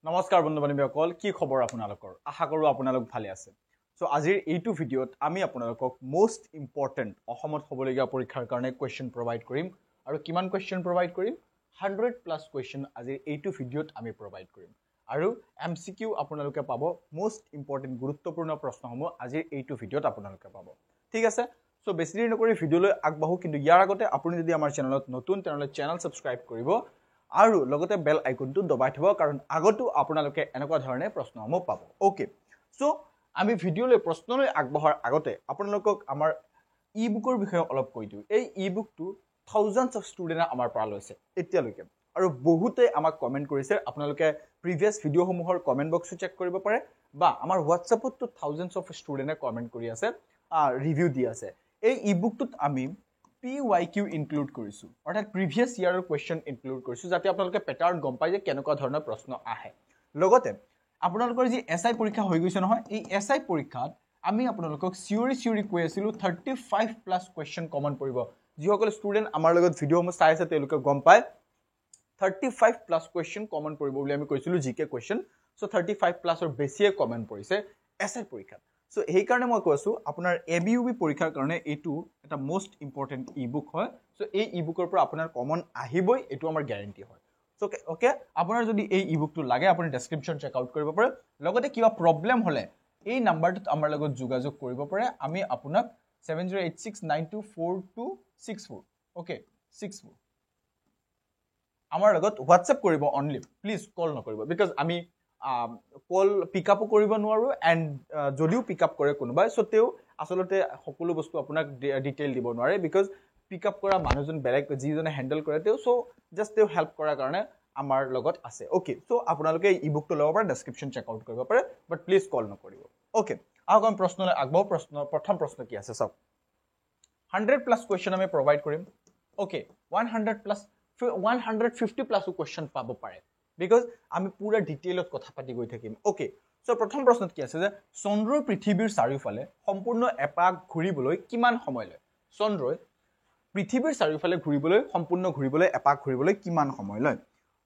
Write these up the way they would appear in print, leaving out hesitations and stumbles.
নমস্কাৰ বন্ধু বান্ধৱীসকল কি খবৰ আপোনালোকৰ আশা কৰো আপোনালোক ভালে আছে সো আজিৰ এইটো ভিডিঅ'ত আমি আপোনালোকক মোষ্ট ইম্পৰ্টেন্ট অসমত হ'বলগীয়া পৰীক্ষাৰ কাৰণে কোৱেশ্চন প্ৰভাইড কৰিম আৰু কিমান কোৱেশ্চন প্ৰভাইড কৰিম 100 প্লাস কোৱেশ্চন আজিৰ এইটো ভিডিঅ'ত আমি প্ৰভাইড কৰিম আৰু এমসিকিউ আপোনালোকে পাব মোষ্ট ইম্পৰ্টেন্ট গুৰুত্বপূৰ্ণ প্ৰশ্নসমূহ আজিৰ এইটো ভিডিঅ'ত আপোনালোকে পাব ঠিক আছে সো বেছি দেৰি নকৰি ভিডিঅ'লৈ আগবাঢ়ো কিন্তু ইয়াৰ আগতে আপুনি যদি আমাৰ চেনেলত নতুন তেনেহলে চেনেল সাবস্ক্ৰাইব কৰিব আৰু লগতে বেল আইকনটো দবাই থব কাৰণ আগতো আপোনালোকে এনেকুৱা ধৰণে প্ৰশ্নসমূহ পাব ওকে সো আমি ভিডিঅ'লৈ প্ৰশ্নলৈ আগবঢ়াৰ আগতে আপোনালোকক আমাৰ ই-বুকৰ বিষয়ে অলপ কৈ দিও এই ই-বুকটো থাউজেণ্ডছ অফ ষ্টুডেণ্টে আমাৰ পৰা লৈছে এতিয়ালৈকে আৰু বহুতে আমাক কমেন্ট কৰিছে আপোনালোকে প্ৰিভিয়াছ ভিডিঅ'সমূহৰ কমেন্ট বক্সটো চেক কৰিব পাৰে বা আমাৰ হোৱাটছএপতো থাউজেণ্ডছ অফ ষ্টুডেণ্টে কমেন্ট কৰি আছে ৰিভিউ দি আছে এই ই-বুকটোত আমি PYQ ইনক্লুড কৰিছো অৰ্থাৎ প্ৰিভিয়াছ ইয়াৰৰ কোৱেশ্চন ইনক্লুড কৰিছো যাতে আপোনালোকে প্যাটাৰ্ন গম পায় যে কেনেকুৱা ধৰণৰ প্ৰশ্ন আহে লগতে আপোনালোকৰ যি এসআই পৰীক্ষা হৈ গৈছে নহয় এই এসআই পৰীক্ষাত আমি আপোনালোকক সিউৰি কৈ আছিলো 35 প্লাস কোৱেশ্চন কমন পৰিব যিসকল ষ্টুডেণ্ট আমাৰ লগত ভিডিঅ'সমূহ চাই আছে তেওঁলোকে গম পায় 35 প্লাস কোৱেশ্চন কমন পৰিব বুলি আমি কৈছিলো জিকে কোৱেশ্চন সো 35 প্লাসৰ বেছিয়ে কমন পৰিছে এসআই পৰীক্ষাত সো এই কাৰণে মই কৈছো আপোনাৰ এবিইউবি পৰীক্ষাৰ কাৰণে এটো এটা মোষ্ট ইম্পৰ্টেন্ট ই-বুক হয় সো এই ই-বুকৰ পৰা আপোনাৰ কমন আহিবই এটো আমাৰ গ্যাৰান্টি হয় সো ওকে আপোনাৰ যদি এই ই-বুকটো লাগে আপুনি ডেসক্ৰিপচন চেক আউট কৰিব পাৰে লগতে কিবা প্ৰবলেম হলে এই নাম্বাৰটোত আমাৰ লগত যোগাযোগ কৰিব পাৰে আমি আপোনাক 7086924264 ওকে 64 আমাৰ লগত হোৱাটসএপ কৰিব অনলি প্লিজ কল নকৰিব বিকজ আমি কল পিক আপ কৰিব নোৱাৰো এন্ড যদিও পিক আপ কৰে কোনোবাই সো তেও আসলতে সকলো বস্তু আপোনাক ডিটেইল দিব নোৱাৰে বিকজ পিক আপ কৰা মানুহজন বেলেগ যিজনে হ্যান্ডল কৰে তেও সো জাস্ট তেও হেল্প কৰাৰ কাৰণে আমাৰ লগত আছে ওকে সো আপোনালোকে ই-বুকটো ল'ব পাৰে ডেসক্ৰিপচন চেক আউট কৰিব পাৰে বাট প্লিজ কল নকৰিব ওকে আগম প্ৰশ্নলৈ আগবাও প্ৰথম প্ৰশ্ন কি আছে সব 100 প্লাস কোৱেশ্চন আমি প্ৰভাইড কৰিম ওকে 100 প্লাস 150 প্লাস কোৱেশ্চন পাব পাৰে because আমি পুৰা ডিটেইলত কথা পাতি গৈ থাকিম ওকে সো প্ৰথম প্ৰশ্নত কি আছে যে চন্দ্ৰ পৃথিৱীৰ চাৰিওফালে সম্পূৰ্ণ এপাক ঘূৰিবলৈ কিমান সময় লয় চন্দ্ৰই পৃথিৱীৰ চাৰিওফালে ঘূৰিবলৈ সম্পূৰ্ণ ঘূৰিবলৈ এপাক ঘূৰিবলৈ কিমান সময় লয়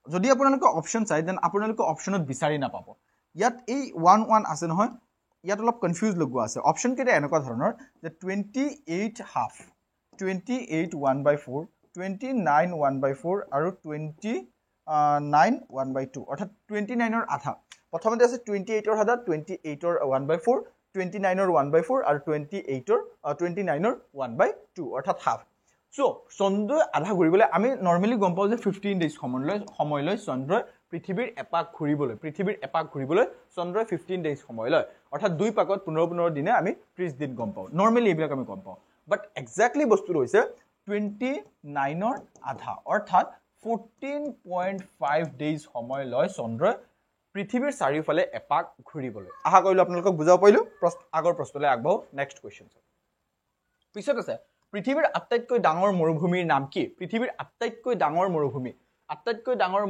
যদি আপোনালোকে অপচন চাই দেন আপোনালোকে অপচনত বিচাৰি নাপাব ইয়াত এই 11 আছে নহয় ইয়াত অলপ কনফিউজ লগোৱা আছে অপচন কেইটা এনেকুৱা ধৰণৰ যে 28 হাফ 28 1/4 29 1/4 আৰু 9 1/2 অৰ্থাৎ 29 ৰ আধা প্ৰথমতে আছে 28 ৰ আধা 28 ৰ 1/4 29 ৰ 1/4 আৰু 28 ৰ 29 ৰ 1/2 অৰ্থাৎ হাফ সো চন্দ্ৰ আধা ঘূৰিবলৈ আমি নৰমালি গম পাও যে 15 ডেজ সময় লয় চন্দ্ৰই পৃথিৱীৰ এপাক ঘূৰিবলৈ চন্দ্ৰই 15 ডেজ সময় লয় অৰ্থাৎ দুই পাকত 15 দিনে আমি 30 দিন গম পাও নৰমালি এইবিলাক আমি গম পাও বাট এক্স্যাক্টলি বস্তু হৈছে 29 ৰ আধা অৰ্থাৎ 14.5 ডেজ সময় লয় চন্দ্ৰই পৃথিৱীৰ চাৰিওফালে এপাক ঘূৰিবলৈ আশা কৰিলো আপোনালোকক বুজাব পাৰিলো আগৰ প্ৰশ্নলৈ আগবাও নেক্সট কোৱেশ্চন পিছত আছে পৃথিৱীৰ আটাইতকৈ ডাঙৰ মৰুভূমিৰ নাম কি পৃথিৱীৰ আটাইতকৈ ডাঙৰ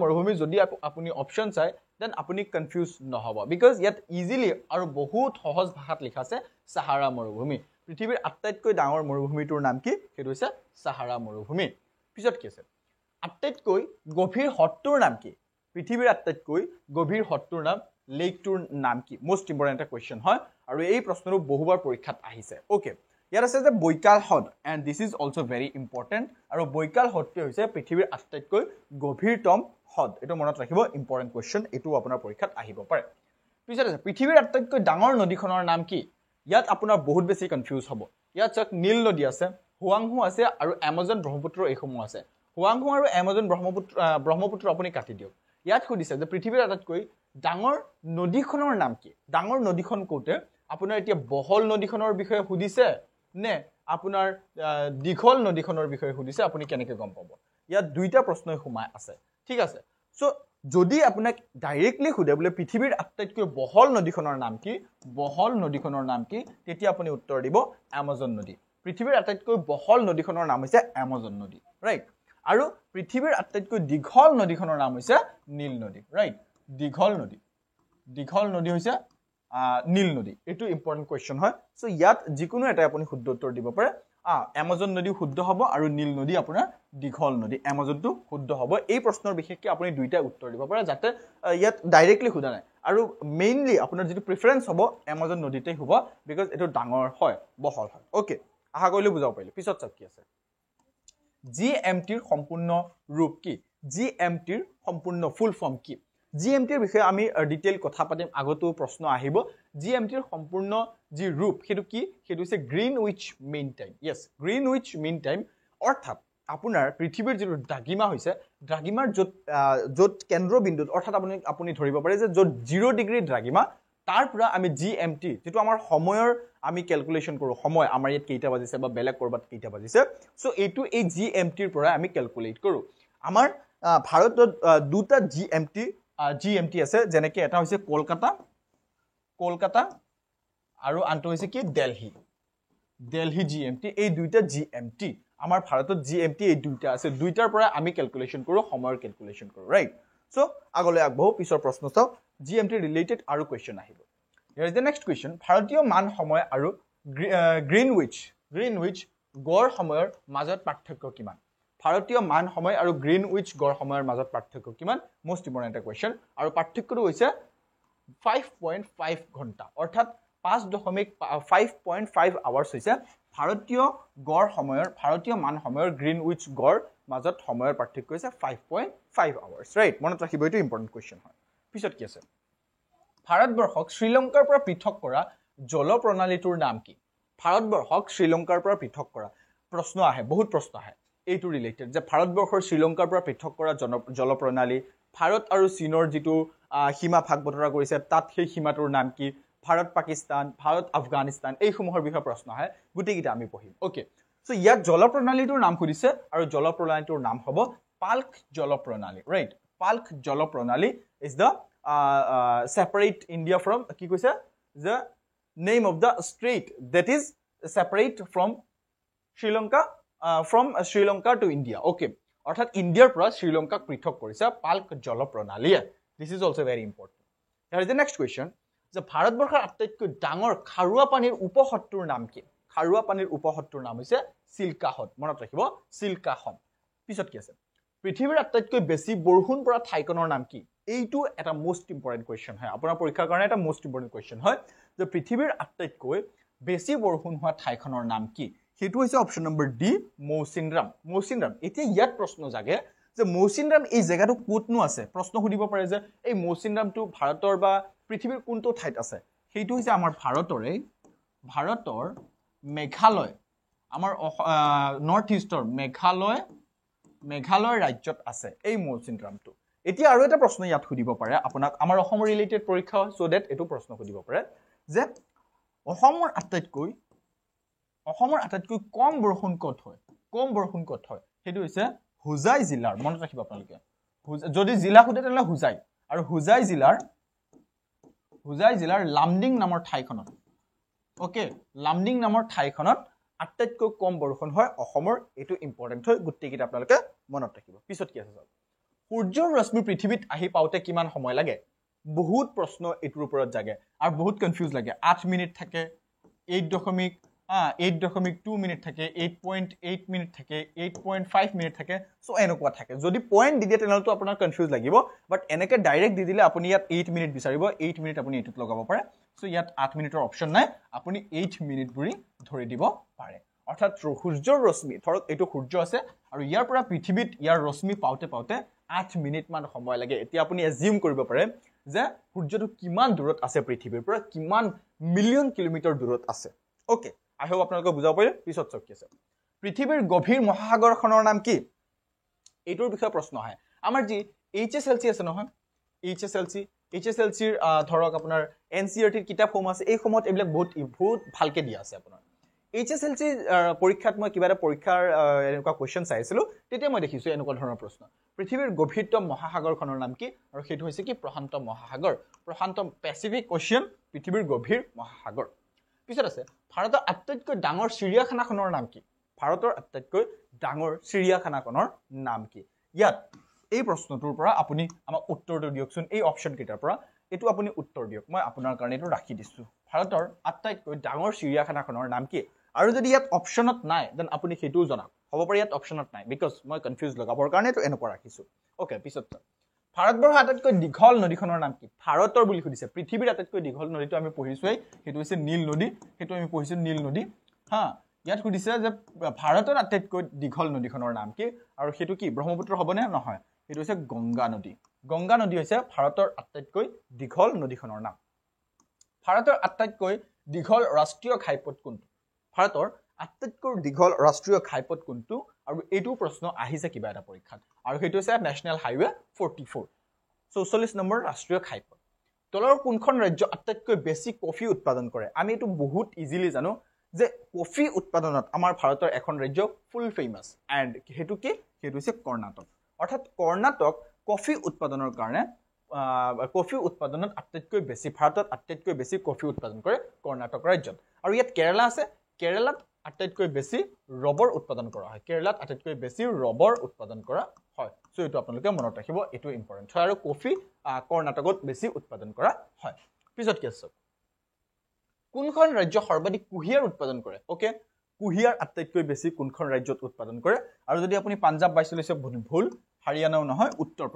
মৰুভূমি যদি আপুনি অপচন চাই দেন আপুনি কনফিউজ নহব বিকজ ইয়াত ইজিলি আৰু বহুত সহজ ভাষাত লিখা আছে সাহাৰা মৰুভূমি পৃথিৱীৰ আটাইতকৈ ডাঙৰ মৰুভূমিটোৰ নাম কি সেইটো হৈছে সাহাৰা মৰুভূমি পিছত কি আছে আটাইতকৈ গভীৰ হ্ৰদটোৰ নাম কি পৃথিৱীৰ আটাইতকৈ গভীৰ হ্ৰদটোৰ নাম লেকটোৰ নাম কি মোষ্ট ইম্পৰ্টেন্ট এটা কোৱেশ্চন হয় আৰু এই প্ৰশ্নটো বহুবাৰ পৰীক্ষাত আহিছে ওকে ইয়াৰ আছে যে বৈকাল হ্ৰদ and this is also very important আৰু বৈকাল হ্ৰদটো হৈছে পৃথিৱীৰ আটাইতকৈ গভীৰতম হ্ৰদ এটো মনত ৰাখিব ইম্পৰ্টেন্ট কোৱেশ্চন এটো আপোনাৰ পৰীক্ষাত আহিব পাৰে পিছত আছে পৃথিৱীৰ আটাইতকৈ ডাঙৰ নদীখনৰ নাম কি ইয়াত আপোনাৰ বহুত বেছি কনফিউজ হ'ব ইয়াত চাক নীল নদী আছে হুৱাংহু আছে আৰু এমাজন ব্ৰহ্মপুত্ৰ এইসমূহ আছে হুৱাংহু আৰু এমাজন ব্ৰহ্মপুত্ৰ আপুনি কাটি দিয়ক ইয়াত খুদিছে যে পৃথিৱীৰ আটাইতকৈ ডাঙৰ নদীখনৰ নাম কি ডাঙৰ নদীখন কোতে আপোনাৰ এতিয়া বহল নদীখনৰ বিষয়ে খুদিছে নে আপোনাৰ দীঘল নদীখনৰ বিষয়ে খুদিছে আপুনি কেনেকৈ গম পাব ইয়াত দুইটা প্ৰশ্নই সোমাই আছে ঠিক আছে সো যদি আপোনাক ডাইৰেক্টলি খুদে বলে পৃথিৱীৰ আটাইতকৈ বহল নদীখনৰ নাম কি তেতিয়া আপুনি উত্তৰ দিব এমাজন নদী পৃথিৱীৰ আটাইতকৈ বহল নদীখনৰ নাম হৈছে এমাজন নদী ৰাইট আৰু পৃথিৱীৰ আটাইতকৈ দীঘল নদীখনৰ নাম হৈছে নীল নদী ৰাইট দীঘল নদী হৈছে নীল নদী এটো ইম্পৰ্টেন্ট কোৱেশ্চন হয় সো ইয়াত যিকোনো এটা আপুনি শুদ্ধ উত্তৰ দিব পাৰে এমাজন নদী শুদ্ধ হ'ব আৰু নীল নদী আপোনাৰ দীঘল নদী এমাজনটো শুদ্ধ হ'ব এই প্ৰশ্নৰ বিশেষকৈ আপুনি দুইটা উত্তৰ দিব পাৰে যাতে ইয়াত ডাইৰেক্টলি সোধা নাই আৰু মেইনলি আপোনাৰ যেটো প্ৰিফাৰেন্স হ'ব এমাজন নদীতেই হ'ব বিকজ এটো ডাঙৰ হয় বহল হয় ওকে আশা কৰিলে বুজাব পাৰিলে পিছত চাওক কি আছে জিএমটিৰ সম্পূৰ্ণ ৰূপ কি জিএমটিৰ সম্পূৰ্ণ ফুল ফৰ্ম কি জিএমটিৰ বিষয়ে আমি ডিটেইল কথা পাতিম আগতো প্ৰশ্ন আহিব জিএমটিৰ সম্পূৰ্ণ যি ৰূপ হেতু কি হেতু হৈছে Greenwich Mean Time yes Greenwich Mean Time অৰ্থাৎ আপোনাৰ পৃথিৱীৰ যিটো দ্ৰাঘিমা হৈছে দ্ৰাঘিমাৰ য'ত কেন্দ্ৰবিন্দুত অৰ্থাৎ আপুনি ধৰিব পাৰে যে য'ত 0 ডিগ্ৰী দ্ৰাঘিমা তাৰ পৰা আমি জিএমটি যেটো আমাৰ সময়ৰ আমি ক্যালকুলেশন কৰো সময় আমাৰ ইয়াত কেইটা বাজিছে বা বেলেগ কৰবাত কেইটা বাজিছে সো এইটো এই জিএমটিৰ পৰা আমি ক্যালকুলেট কৰো আমাৰ ভাৰতত দুটা জিএমটি আছে যেনেকৈ এটা হৈছে কলকাতা আৰু আনটো হৈছে কি দিল্লী জিএমটি এই দুইটা জিএমটি আমাৰ ভাৰতত জিএমটি এই দুইটা আছে দুইটাৰ পৰা আমি ক্যালকুলেশন কৰো সময়ৰ ক্যালকুলেশন কৰো ৰাইট সো আগলৈ আগবঢ়ো পিছৰ প্ৰশ্ন চাও জিএমটি ৰিলেটেড আৰু কোৱেশ্চন আহিব here is the next question ভাৰতীয় মান সময় আৰু গ্ৰীনউইচ গড় সময়ৰ মাজত পাৰ্থক্য কিমান ভাৰতীয় মান সময় আৰু গ্ৰীনউইচ গড় সময়ৰ মাজত পাৰ্থক্য কিমান মোস্ট ইম্পৰ্টেন্ট এটা কোৱেশ্চন আৰু পাৰ্থক্যটো হৈছে 5.5 ঘণ্টা অৰ্থাৎ 5.5 আৱাৰ্স হৈছে ভাৰতীয় গড় সময়ৰ ভাৰতীয় মান সময়ৰ গ্ৰীনউইচ গড় মাজত সময়ৰ পাৰ্থক্য হৈছে 5.5 আৱাৰ্স ৰাইট মনত ৰাখিব এটো ইম্পৰ্টেন্ট কোৱেশ্চন হয় পিছত কি আছে ভাৰতবৰ্ষক শ্ৰীলংকাৰ পৰা পৃথক কৰা জলপ্ৰণালীটোৰ নাম কি ভাৰতবৰ্ষক শ্ৰীলংকাৰ পৰা পৃথক কৰা প্ৰশ্ন আহে বহুত প্ৰশ্ন আহে এইটো ৰিলেটেড যে ভাৰতবৰ্ষৰ শ্ৰীলংকাৰ পৰা পৃথক কৰা জলপ্ৰণালী ভাৰত আৰু চীনৰ যেটো সীমা ভাগ বতৰা কৰিছে তাত সেই সীমাটোৰ নাম কি ভাৰত পাকিস্তান ভাৰত আফগানিস্তান এই সমূহৰ বিষয়ে প্ৰশ্ন আহে গুটেকিটা আমি পঢ়িম ওকে সো ইয়াত জলপ্ৰণালীটোৰ নাম খুদিছে আৰু জলপ্ৰণালীটোৰ নাম হ'ব পাল্ক জলপ্ৰণালী ৰাইট পাল্ক জলপ্ৰণালী is the separate India from কি কৈছে the name of the strait that is separate from Sri Lanka to India okay অৰ্থাৎ ইন্ডিয়াৰ পৰা শ্ৰীলংকাক পৃথক কৰিছে পাল্ক জলপ্ৰণালীয়ে this is also very important here is the next question যে ভাৰতবৰ্ষৰ আটাইতকৈ ডাঙৰ খাৰুৱা পানীৰ উপহ্ৰদটোৰ নাম কি খাৰুৱা পানীৰ উপহ্ৰদটোৰ নাম হৈছে চিল্কা হ্ৰদ মনত ৰাখিব চিল্কা হ্ৰদ পিছত কি আছে পৃথিৱীৰ আটাইতকৈ বেছি বৰষুণ পৰা ঠাইখনৰ নাম কি এইটো এটা মোস্ট ইম্পৰ্টেন্ট কোৱেশ্চন হয় আপোনাৰ পৰীক্ষাৰ কাৰণে এটা মোস্ট ইম্পৰ্টেন্ট কোৱেশ্চন হয় যে পৃথিৱীৰ আটাইতকৈ বেছি বৰষুণ হোৱা ঠাইখনৰ নাম কি হেতু হৈছে অপচন নম্বৰ ডি মৌচিনৰাম এতিয়া ইয়াত প্ৰশ্ন জাগে যে মৌচিনৰাম এই জায়গাটো কোটনো আছে প্ৰশ্ন সুধিব পাৰে যে এই মৌচিনৰামটো ভাৰতৰ বা পৃথিৱীৰ কোনটো ঠাইত আছে হেতু হৈছে আমাৰ ভাৰতৰ মেঘালয় আমাৰ নৰ্থ ইষ্টৰ মেঘালয় ৰাজ্যত আছে এই মৌচিনৰামটো এতিয়া আৰু এটা প্ৰশ্ন ইয়াত সুধিব পাৰে আপোনাক আমাৰ অসম ৰিলেটেড পৰীক্ষা সো দ্যাট এটো প্ৰশ্ন সুধিব পাৰে যে অসমৰ আটাইতকৈ কম বৰষুণ ক'ত হয় হেতু হৈছে হুজাই জিলাৰ মনত ৰাখিব আপোনালোকে যদি জিলা খুদে তেনে হুজাই আৰু হুজাই জিলাৰ লামডিং নামৰ ঠাইখনত ওকে লামডিং নামৰ ঠাইখনত আটাইতকৈ কম বৰষুণ হয় অসমৰ এটো ইম্পৰ্টেন্ট হয় গুটেকিটা আপোনালোকে মনত ৰাখিব পিছত কি আছে সূৰ্যৰ ৰশ্মি পৃথিৱীত আহি পাওতে কিমান সময় লাগে বহুত প্ৰশ্ন এটোৰ ওপৰত জাগে আৰু বহুত কনফিউজ লাগে 8 মিনিট থাকে 8.2 মিনিট থাকে 8.8 মিনিট থাকে 8.5 মিনিট থাকে সো এনেকুৱা থাকে যদি পয়েন্ট দি দিয়ে তেনলটো আপোনাৰ কনফিউজ লাগিব বাট এনেকে ডাইৰেক্ট দি দিলে আপুনি ইয়াত 8 মিনিট বিচাৰিব 8 মিনিট আপুনি এটোত লগাব পাৰে সো ইয়াত 8 মিনিটৰ অপচন নাই আপুনি 8 মিনিট বুৰি ধৰি দিব পাৰে অৰ্থাৎ সূৰ্যৰ ৰশ্মি ধৰক এটো সূৰ্য আছে আৰু ইয়াৰ পৰা পৃথিৱীত ইয়াৰ ৰশ্মি পাওতে 8 মিনিট মান সময় লাগে এতিয়া আপুনি এজিউম কৰিব পাৰে যে সূৰ্যটো কিমান দূৰত আছে পৃথিৱীৰ পৰা কিমান মিলিয়ন কিলোমিটাৰ দূৰত আছে ওকে আই হোপ আপোনালোকে বুজাব পাৰিলে পিছত চক কি আছে পৃথিৱীৰ গভীৰ মহাসাগৰখনৰ নাম কি এইটোৰ বিষয়ে প্ৰশ্ন আহে আমাৰ যি এইচএছএলসি আছে নহয় এইচএছএলসিৰ ধৰক আপোনাৰ এনসিআৰটিৰ কিতাপসমূহ আছে এই সময়ত এইবিলাক বহুত ভালকে দিয়া আছে আপোনাৰ এইচএছএলসি পৰীক্ষাত মই কিবা এটা পৰীক্ষাৰ এনেকুৱা কোৱেশ্চন চাইছিলো তেতিয়া মই দেখিছো এনেকুৱা ধৰণৰ প্ৰশ্ন পৃথিৱীৰ গভীৰতম মহাসাগৰখনৰ নাম কি আৰু সেইটো হৈছে কি প্ৰশান্ত মহাসাগৰ প্ৰশান্ত পেচিফিক ওচিয়ান পৃথিৱীৰ গভীৰ মহাসাগৰ পিছত আছে ভাৰতৰ আটাইতকৈ ডাঙৰ চিৰিয়াখানাখনৰ নাম কি ভাৰতৰ আটাইতকৈ ডাঙৰ চিৰিয়াখানাখনৰ নাম কি ইয়াত এই প্ৰশ্নটোৰ পৰা আপুনি আমাক উত্তৰটো দিয়কচোন এই অপচন কেইটাৰ পৰা এটো আপুনি উত্তৰ দিয়ক মই আপোনাৰ কাৰণে এটো ৰাখি দিছো ভাৰতৰ আটাইতকৈ ডাঙৰ চিৰিয়াখানাখনৰ নাম কি আৰু যদি ইয়াত অপচনত নাই দেন আপুনি হেতু জনাওক হ'ব পাৰে ইয়াত অপশ্যনত নাই বিকজ মই কনফিউজ লগাবৰ কাৰণে এইটো এনেকুৱা ৰাখিছোঁ অ'কে পিছত ভাৰতবৰ্ষৰ আটাইতকৈ দীঘল নদীখনৰ নাম কি ভাৰতৰ বুলি সুধিছে পৃথিৱীৰ আটাইতকৈ দীঘল নদীটো আমি পঢ়িছোৱেই সেইটো হৈছে নীল নদী সেইটো আমি পঢ়িছোঁ নীল নদী হা ইয়াত সুধিছে যে ভাৰতৰ আটাইতকৈ দীঘল নদীখনৰ নাম কি আৰু সেইটো কি ব্ৰহ্মপুত্ৰ হ'বনে নহয় সেইটো হৈছে গংগা নদী হৈছে ভাৰতৰ আটাইতকৈ দীঘল নদীখনৰ নাম ভাৰতৰ আটাইতকৈ দীঘল ৰাষ্ট্ৰীয় ঘাইপথ কোনটো ভাৰতৰ আটাইতকৈ দীঘল ৰাষ্ট্ৰীয় ঘাইপথ কোনটো আৰু এইটো প্ৰশ্ন আহিছে কিবা এটা পৰীক্ষাত আৰু সেইটো হৈছে নেশ্যনেল হাইৱে 44 44 নম্বৰ ৰাষ্ট্ৰীয় ঘাইপথ তলৰ কোনখন ৰাজ্য আটাইতকৈ বেছি কফি উৎপাদন কৰে আমি এইটো বহুত ইজিলি জানো যে কফি উৎপাদনত আমাৰ ভাৰতৰ এখন ৰাজ্য ফুল ফেমাছ এণ্ড সেইটো কি সেইটো হৈছে কৰ্ণাটক অৰ্থাৎ কৰ্ণাটক কফি উৎপাদনৰ কাৰণে কফি উৎপাদনত আটাইতকৈ বেছি ভাৰতত আটাইতকৈ বেছি কফি উৎপাদন কৰে কৰ্ণাটক ৰাজ্যত আৰু ইয়াত কেৰালা আছে কেৰালাত আটাইতকৈ বেছি ৰবৰ উৎপাদন কৰা হয় কেৰালাত আটাইতকৈ বেছি ৰবৰ উৎপাদন কৰা হয় সো এইটো আপোনালোকে মনত ৰাখিব এইটো ইম্পৰ্টেণ্ট হয় আৰু কফি কৰ্ণাটকত বেছি উৎপাদন কৰা হয় পিছত কি আছে কোনখন ৰাজ্য সৰ্বাধিক কুঁহিয়াৰ উৎপাদন কৰে ওকে কুঁহিয়াৰ আটাইতকৈ বেছি কোনখন ৰাজ্যত উৎপাদন কৰে আৰু যদি আপুনি পাঞ্জাব বাইছ লৈছে ভুল হাৰিয়ানাও নহয় উত্তৰ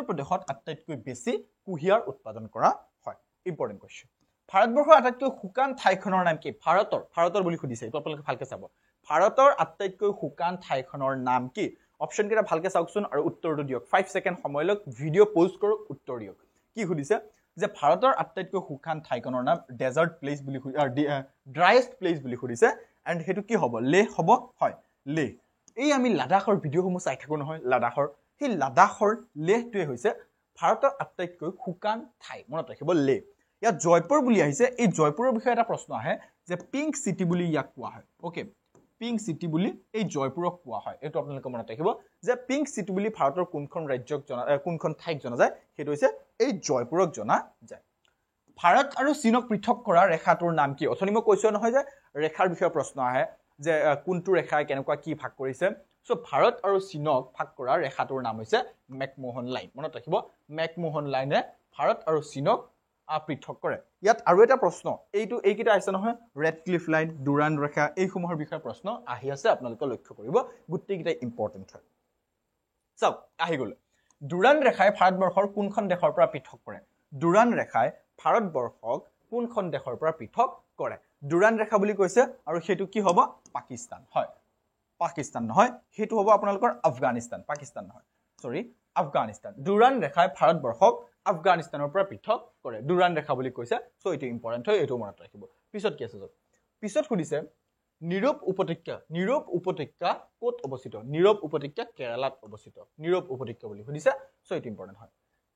প্ৰদেশত আটাইতকৈ বেছি কুঁহিয়াৰ উৎপাদন কৰা হয় ইম্পৰ্টেণ্ট কোৱেশ্চন ভাৰতবৰ্ষৰ আটাইতকৈ শুকান ঠাইখনৰ নাম কি ভাৰতৰ বুলি সুধিছে এইটো আপোনালোকে ভালকে চাব ভাৰতৰ আটাইতকৈ শুকান ঠাইখনৰ নাম কি অপশ্যন কেইটা ভালকে চাওকচোন আৰু উত্তৰটো দিয়ক 5 সেকেন্ড সময় লওক ভিডিঅ' পজ কৰক উত্তৰ দিয়ক কি সুধিছে যে ভাৰতৰ আটাইতকৈ শুকান ঠাইখনৰ নাম ডেজাৰ্ট প্লেচ বুলি ড্ৰাইয়েষ্ট প্লেচ বুলি সুধিছে এণ্ড সেইটো কি হ'ব লে হ'ব হয় লে এই আমি লাডাখৰ ভিডিঅ'সমূহ চাই থাকো নহয় লাডাখৰ সেই লাডাখৰ লেহটোৱে হৈছে ভাৰতৰ আটাইতকৈ শুকান ঠাই মনত ৰাখিব লে ইয়াত জয়পুৰ বুলি আহিছে এই জয়পুৰৰ বিষয়ে এটা প্ৰশ্ন আহে যে পিংক সিটি বুলি ইয়াক কোৱা হয় ওকে পিংক সিটি বুলি এই জয়পুৰক কোৱা হয় এইটো আপোনালোকে মনত ৰাখিব যে পিংক সিটি বুলি ভাৰতৰ কোনখন ৰাজ্যক কোনখন ঠাইক জনা যায় সেইটো হৈছে এই জয়পুৰক জনা যায় ভাৰত আৰু চীনক পৃথক কৰা ৰেখাটোৰ নাম কি অথনি মই কৈছো নহয় যে ৰেখাৰ বিষয়ে প্ৰশ্ন আহে যে কোনটো ৰেখাই কেনেকুৱা কি ভাগ কৰিছে সো ভাৰত আৰু চীনক ভাগ কৰা ৰেখাটোৰ নাম হৈছে মেকমোহন লাইন মনত ৰাখিব মেকমোহন লাইনে ভাৰত আৰু চীনক পৃথক কৰে ইয়াত আৰু এটা প্ৰশ্ন এইকেইটা আছে নহয় ৰেড ক্লিফ লাইন ডুৰাণ্ড ৰেখা এইসমূহৰ বিষয়ে প্ৰশ্ন আহি আছে আপোনালোকে লক্ষ্য কৰিব গোটেইকেইটা ইম্পৰ্টেণ্ট হয় চাওক আহি গ'ল ডুৰাণ্ড ৰেখাই ভাৰতবৰ্ষৰ কোনখন দেশৰ পৰা পৃথক কৰে ডুৰাণ্ড ৰেখাই ভাৰতবৰ্ষক কোনখন দেশৰ পৰা পৃথক কৰে ডুৰাণ্ড ৰেখা বুলি কৈছে আৰু সেইটো কি হ'ব পাকিস্তান হয় পাকিস্তান নহয় সেইটো হ'ব আপোনালোকৰ আফগানিস্তান পাকিস্তান নহয় সৰি আফগানিস্তান ডুৰাণ্ড ৰেখাই ভাৰতবৰ্ষক আফগানিস্তানৰ পৰা পৃথক কৰে ডুৰাণ্ড ৰেখা বুলি কৈছে সো এইটো ইম্পৰ্টেণ্ট হয় এইটো মনত ৰাখিব পিছত কি আছে পিছত সুধিছে নীৰৱ উপত্যকা ক'ত অৱস্থিত নীৰৱ উপত্যকা কেৰালাত অৱস্থিত নীৰৱ উপত্যকা বুলি সুধিছে সো এইটো ইম্পৰ্টেণ্ট হয়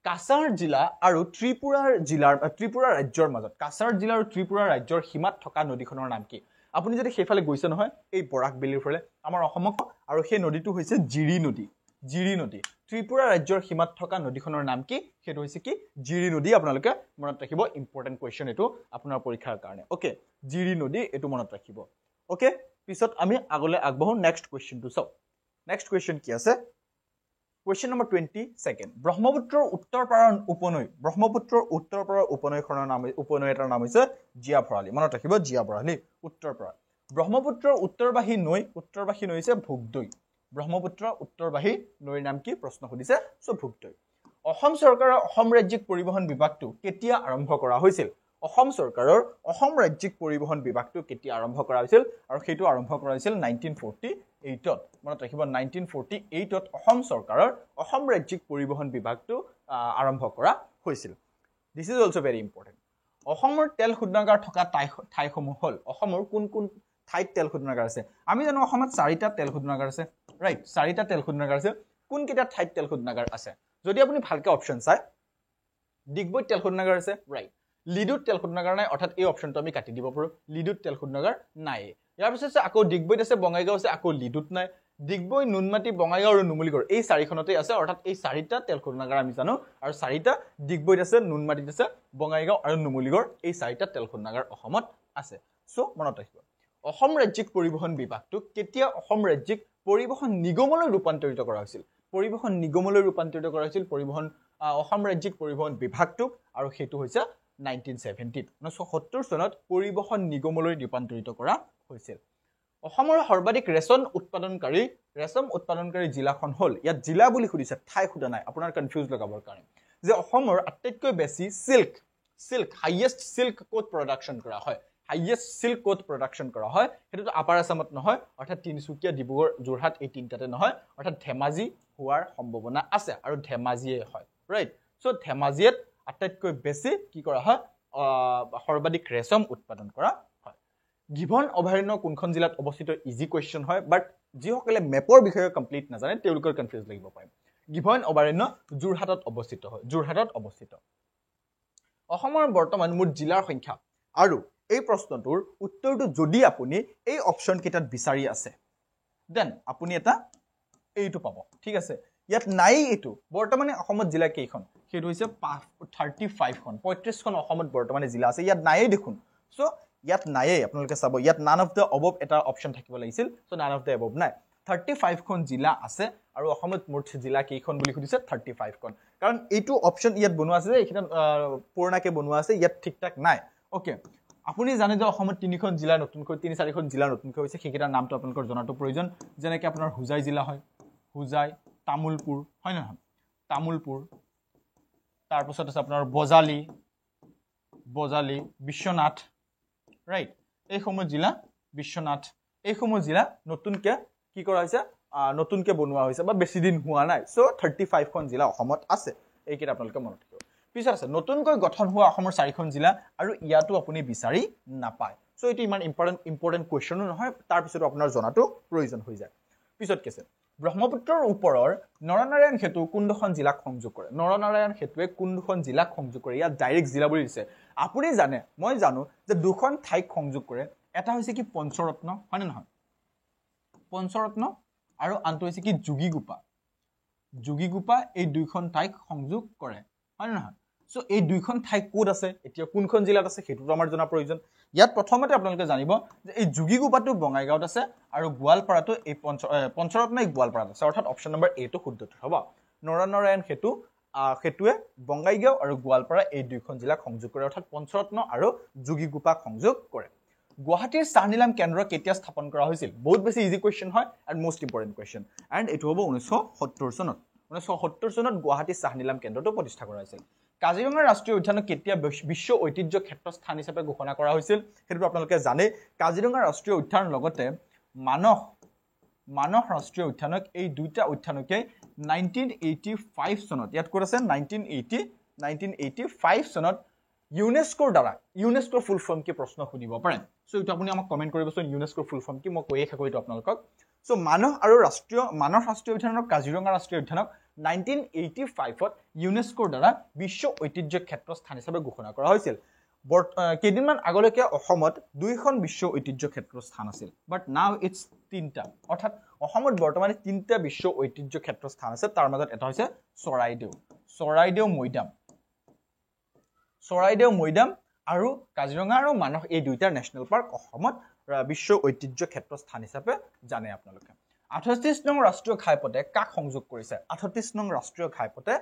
কাছাৰ জিলা আৰু ত্ৰিপুৰা ৰাজ্যৰ মাজত কাছাৰ জিলা আৰু ত্ৰিপুৰা ৰাজ্যৰ সীমাত থকা নদীখনৰ নাম কি আপুনি যদি সেইফালে গৈছে নহয় এই বৰাক বেলিৰ ফালে আমাৰ অসমক আৰু সেই নদীটো হৈছে জিৰি নদী ত্ৰিপুৰা ৰাজ্যৰ সীমাত থকা নদীখনৰ নাম কি সেইটো হৈছে কি জিৰি নদী আপোনালোকে মনত ৰাখিব ইম্পৰ্টেণ্ট কোৱেশ্চন এইটো আপোনাৰ পৰীক্ষাৰ কাৰণে ওকে জিৰি নদী এইটো মনত ৰাখিব ওকে পিছত আমি আগলৈ আগবাঢ়ো নেক্সট কোৱেশ্চনটো চাওক নেক্সট কোৱেশ্চন কি আছে কোৱেশ্চন নম্বৰ 22 ব্ৰহ্মপুত্ৰৰ উত্তৰ পাৰৰ উপনৈখনৰ নাম উপনৈ এটাৰ নাম হৈছে জিয়া ভৰালী মনত ৰাখিব জিয়া ভৰালী উত্তৰ পাৰ ব্ৰহ্মপুত্ৰৰ উত্তৰবাহী নৈ হৈছে ভোগদৈ ব্ৰহ্মপুত্ৰ উত্তৰবাহী নৈৰ নাম কি প্ৰশ্ন সুধিছে সো ভোগদৈ অসম চৰকাৰৰ অসম ৰাজ্যিক পৰিবহণ বিভাগটো কেতিয়া আৰম্ভ কৰা হৈছিল অসম চৰকাৰৰ অসম ৰাজ্যিক পৰিবহণ বিভাগটো কেতিয়া আৰম্ভ কৰা হৈছিল আৰু সেইটো আৰম্ভ কৰা হৈছিল 1948ত মনত ৰাখিব 1948ত অসম চৰকাৰৰ অসম ৰাজ্যিক পৰিবহণ বিভাগটো আৰম্ভ কৰা হৈছিল this is also very important অসমৰ তেল শোধনাগাৰ থকা ঠাইসমূহ হ'ল অসমৰ কোন ঠাইত তেল শোধনাগাৰ আছে আমি জানো অসমত 4টা তেল শোধনাগাৰ আছে ৰাইট 4টা তেল শোধনাগাৰ আছে কোন কেইটা ঠাইত তেল শোধনাগাৰ আছে যদি আপুনি ভালকে অপচন চাই ডিগবৈত তেল শোধনাগাৰ আছে ৰাইট লিডুত তেল শোধনাগাৰ নাই অৰ্থাৎ এই অপচনটো আমি কাটি দিব পাৰো লিডুত তেল শোধনাগাৰ নাই ইয়াৰ পিছত আছে আকৌ ডিগবৈত আছে বঙাইগাঁও আছে আকৌ লিডুত নাই ডিগবৈ নুনমাটি বঙাইগাঁও আৰু নুমলীগড় এই 4খনতে আছে অৰ্থাৎ এই 4টা তেল শোধনাগাৰ আমি জানো আৰু 4টা ডিগবৈত আছে নুনমাটিত আছে বঙাইগাঁও আৰু নুমলীগড় এই 4টা তেল শোধনাগাৰ অসমত আছে সো মনত ৰাখিব অসম ৰাজ্যিক পৰিবহণ বিভাগটো কেতিয়া অসম ৰাজ্যিক পৰিবহণ নিগমলৈ ৰূপান্তৰিত কৰা হৈছিল অসম ৰাজ্যিক পৰিবহণ বিভাগটো আৰু সেইটো হৈছে 1970 চনত পৰিবহণ নিগমলৈ ৰূপান্তৰিত কৰা হৈছিল অসমৰ সৰ্বাধিক ৰেচম উৎপাদনকাৰী জিলাখন হ'ল ইয়াত জিলা বুলি সুধিছে ঠাই খুদা নাই আপোনাৰ কনফিউজ লগাবৰ কাৰণে যে অসমৰ আটাইতকৈ বেছি সিল্ক হাইয়েষ্ট সিল্ক কোট প্ৰডাকশন কৰা হয় হাইয়েষ্ট সিল্ক কোট প্ৰডাকশন কৰা হয় হেতুটো আপাৰ আসামত নহয় অৰ্থাৎ তিনসুকিয়া ডিব্ৰুগড় যোৰহাট এই তিনটাতে নহয় অৰ্থাৎ ধেমাজি হোৱাৰ সম্ভাৱনা আছে আৰু ধেমাজিয়ে হয় ৰাইট সো ধেমাজিত আটাইতকৈ বেছি কি কৰা হয় সৰ্বাধিক ৰেচম উৎপাদন কৰা হয় গিভন অভয়াৰণ্য কোনখন জিলাত অৱস্থিত ইজি কোৱেশ্চন হয় বাট যিসকলে মেপৰ বিষয়ে কমপ্লিট নাজানে তেওঁলোকৰ কনফিউজ লাগিব পাৰে গিভন অভয়াৰণ্য যোৰহাটত অৱস্থিত হয় যোৰহাটত অৱস্থিত অসমৰ বৰ্তমান মুঠ জিলাৰ সংখ্যা আৰু এই প্ৰশ্নটোৰ উত্তৰটো যদি আপুনি এই অপচন কেইটাত বিচাৰি আছে দেন আপুনি এটা এইটো পাব ঠিক আছে ইয়াত নাই এইটো বৰ্তমানে অসমত জিলা কেইখন সেইটো হৈছে 35 খন 35 খন অসমত বৰ্তমানে জিলা আছে ইয়াত নাই দেখুন সো ইয়াত নাই আপোনালোকে চাব ইয়াত নান অফ দ্য অবভ এটা অপচন থাকিব লাগিছিল সো নান অফ দ্য অবভ নাই 35 খন জিলা আছে আৰু অসমত মুঠ জিলা কেইখন বুলি সুধিছে 35 খন কাৰণ এইটো অপচন ইয়াত বনোৱা আছে যে এখানে পুৰণাকে বনোৱা আছে ইয়াত ঠিকঠাক নাই ওকে আপুনি জানে যে অসমত তিনিখন জিলা নতুনকৈ 3-4খন জিলা নতুনকৈ হৈছে সেইকেইটাৰ নামটো আপোনালোকৰ জনাটো প্ৰয়োজন যেনেকৈ আপোনাৰ হুজাই জিলা হয় হুজাই তামুলপুৰ হয় নহয় তামুলপুৰ তাৰ পাছত আছে আপোনাৰ বজালি বিশ্বনাথ ৰাইট এই সমূহ জিলা বিশ্বনাথ এই সমূহ জিলা নতুনকৈ কি কৰা হৈছে নতুনকৈ বনোৱা হৈছে বা বেছি দিন হোৱা নাই সো 35 খন জিলা অসমত আছে এইকেইটা আপোনালোকে মনত ৰাখিব পিছত আছে নতুনকৈ গঠন হোৱা অসমৰ 4খন জিলা আৰু ইয়াতো আপুনি বিচাৰি নাপায় সো এটো ইমান ইম্পৰ্টেন্ট কোৱেশ্চনো নহয় তাৰ পিছত আপোনাৰ জনাটো প্ৰয়োজন হৈ যায় পিছত কেছে ব্ৰহ্মপুত্ৰৰ ওপৰৰ নৰনাৰায়ণ সেতু কোনখন জিলাক সংযোগ কৰে নৰনাৰায়ণ সেতুৱে কোনখন জিলাক সংযোগ কৰে ইয়াত ডাইৰেক্ট জিলা বুলি দিছে আপুনি জানে মই জানো যে দুখন ঠাইক সংযোগ কৰে এটা হৈছে কি পঞ্চৰত্ন হয় নে নহয় পঞ্চৰত্ন আৰু আনটো হৈছে কি যোগীগোপা এই দুইখন ঠাইক সংযোগ কৰে হয় নে নহয় সো এই দুইখন ঠাই কোড আছে এতিয়া কোনখন জিলাত আছে হেতুটো আমাৰ জনা প্ৰয়োজন ইয়াত প্ৰথমতে আপোনালোকে জানিব যে এই যোগীগোপাটো বঙাইগাঁৱত আছে আৰু গোৱালপাৰাটো এই পঞ্চৰত্ন এই গোৱালপাৰাত আছে অৰ্থাৎ অপচন নম্বৰ এ টো শুদ্ধ হ'ব নৰনাৰায়ণ সেতুৱে বঙাইগাঁও আৰু গোৱালপাৰা এই দুইখন জিলাক সংযোগ কৰে অৰ্থাৎ পঞ্চৰত্ন আৰু যোগীগোপাক সংযোগ কৰে গুৱাহাটীৰ চাহনিলাম কেন্দ্ৰ কেতিয়া স্থাপন কৰা হৈছিল বহুত বেছি ইজি কোৱেশ্চন হয় and most important question and এটো হ'ব 1970 চনত 1970 চনত গুৱাহাটী চাহনিলাম কেন্দ্ৰটো প্ৰতিষ্ঠা কৰা হৈছিল কাজিৰঙা ৰাষ্ট্ৰীয় উদ্যানক কেতিয়া বিশ্ব ঐতিহ্য ক্ষেত্ৰ স্থান হিচাপে ঘোষণা কৰা হৈছিল হেতু আপোনালোকে জানে কাজিৰঙা ৰাষ্ট্ৰীয় উদ্যানৰ লগতে মানস ৰাষ্ট্ৰীয় উদ্যানক এই দুটা উদ্যানকে 1985 চনত ইয়াত কোড আছে 1985 চনত ইউনেস্কোৰ দ্বাৰা ইউনেস্কোৰ ফুল ফৰ্ম কি প্ৰশ্ন শুনিব পাৰে সো এটা আপুনি আমাক কমেন্ট কৰিবচোন ইউনেস্কোৰ ফুল ফৰ্ম কি মই কৈয়ে থাকো এটা আপোনালোকক সো মানস ৰাষ্ট্ৰীয় উদ্যান আৰু কাজিৰঙা ৰাষ্ট্ৰীয় উদ্যানক 1985 ত ইউনেস্কোৰ দ্বাৰা বিশ্ব ঐতিহ্য ক্ষেত্ৰ স্থান হিচাপে ঘোষণা কৰা হৈছিল কেইদিনমান আগলৈকে অসমত দুইখন বিশ্ব ঐতিহ্য ক্ষেত্ৰ স্থান আছিল বাট নাও ইটস তিনটা অৰ্থাৎ অসমত বৰ্তমানে তিনটা বিশ্ব ঐতিহ্য ক্ষেত্ৰ স্থান আছে তাৰ মাজত এটা হৈছে চৰাইদেউ মৈদাম আৰু কাজিৰঙা আৰু মানস এই দুইটা নেশ্যনেল পাৰ্ক অসমত বিশ্ব ঐতিহ্য ক্ষেত্ৰ স্থান হিচাপে জানে আপোনালোকে 38 নং ৰাষ্ট্ৰীয় ঘাইপথে কাক সংযোগ কৰিছে 38 নং ৰাষ্ট্ৰীয় ঘাইপথে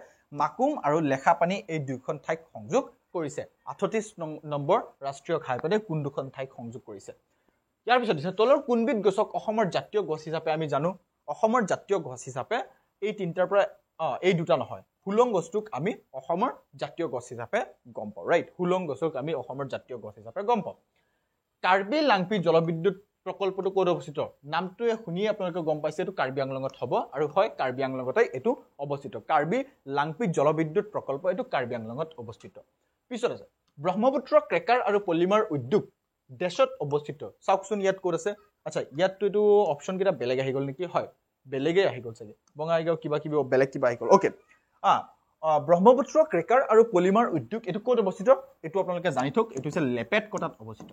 মাকুম আৰু লেখাপানী এই দুইখন ঠাইক সংযোগ কৰিছে 38 নম্বৰ ৰাষ্ট্ৰীয় ঘাইপথে কোন দুখন ঠাইক সংযোগ কৰিছে ইয়াৰ পিছত দিছে তলৰ কোনবিধ গছক অসমৰ জাতীয় গছ হিচাপে আমি জানো অসমৰ জাতীয় গছ হিচাপে এই তিনটাৰ পৰা এই দুটা নহয় হুলং গছটোক আমি অসমৰ জাতীয় গছ হিচাপে গম পাওঁ ৰাইট হুলং গছক আমি অসমৰ জাতীয় গছ হিচাপে গম পাওঁ কাৰ্বি লাংপি জলবিদ্যুৎ প্ৰকল্পটো ক'ত অৱস্থিত নামটোৱে শুনি আপোনালোকে গম পাইছে এটো কাৰ্বি আংলঙত হ'ব আৰু হয় কাৰ্বি আংলঙতে এটো অৱস্থিত কাৰ্বি লাংপি জলবিদ্যুৎ প্ৰকল্প এটো কাৰ্বি আংলঙত অৱস্থিত পিছত আছে ব্ৰহ্মপুত্ৰ ক্ৰেকাৰ আৰু পলিমাৰ উদ্যোগ দেশত অৱস্থিত চাওকচোন ইয়াত ক'ত আছে আচ্ছা ইয়াতটো এটো অপচন কিটা বেলেগ আহি গল নেকি হয় বেলেগে আহি গল চাগে বঙাইগাঁও কিবা বেলেগ কিবা আহি গল ওকে ব্ৰহ্মপুত্ৰ ক্ৰেকাৰ আৰু পলিমাৰ উদ্যোগ এটো ক'ত অৱস্থিত এটো আপোনালোকে জানি থক এটো হৈছে লেপেটকটাত অৱস্থিত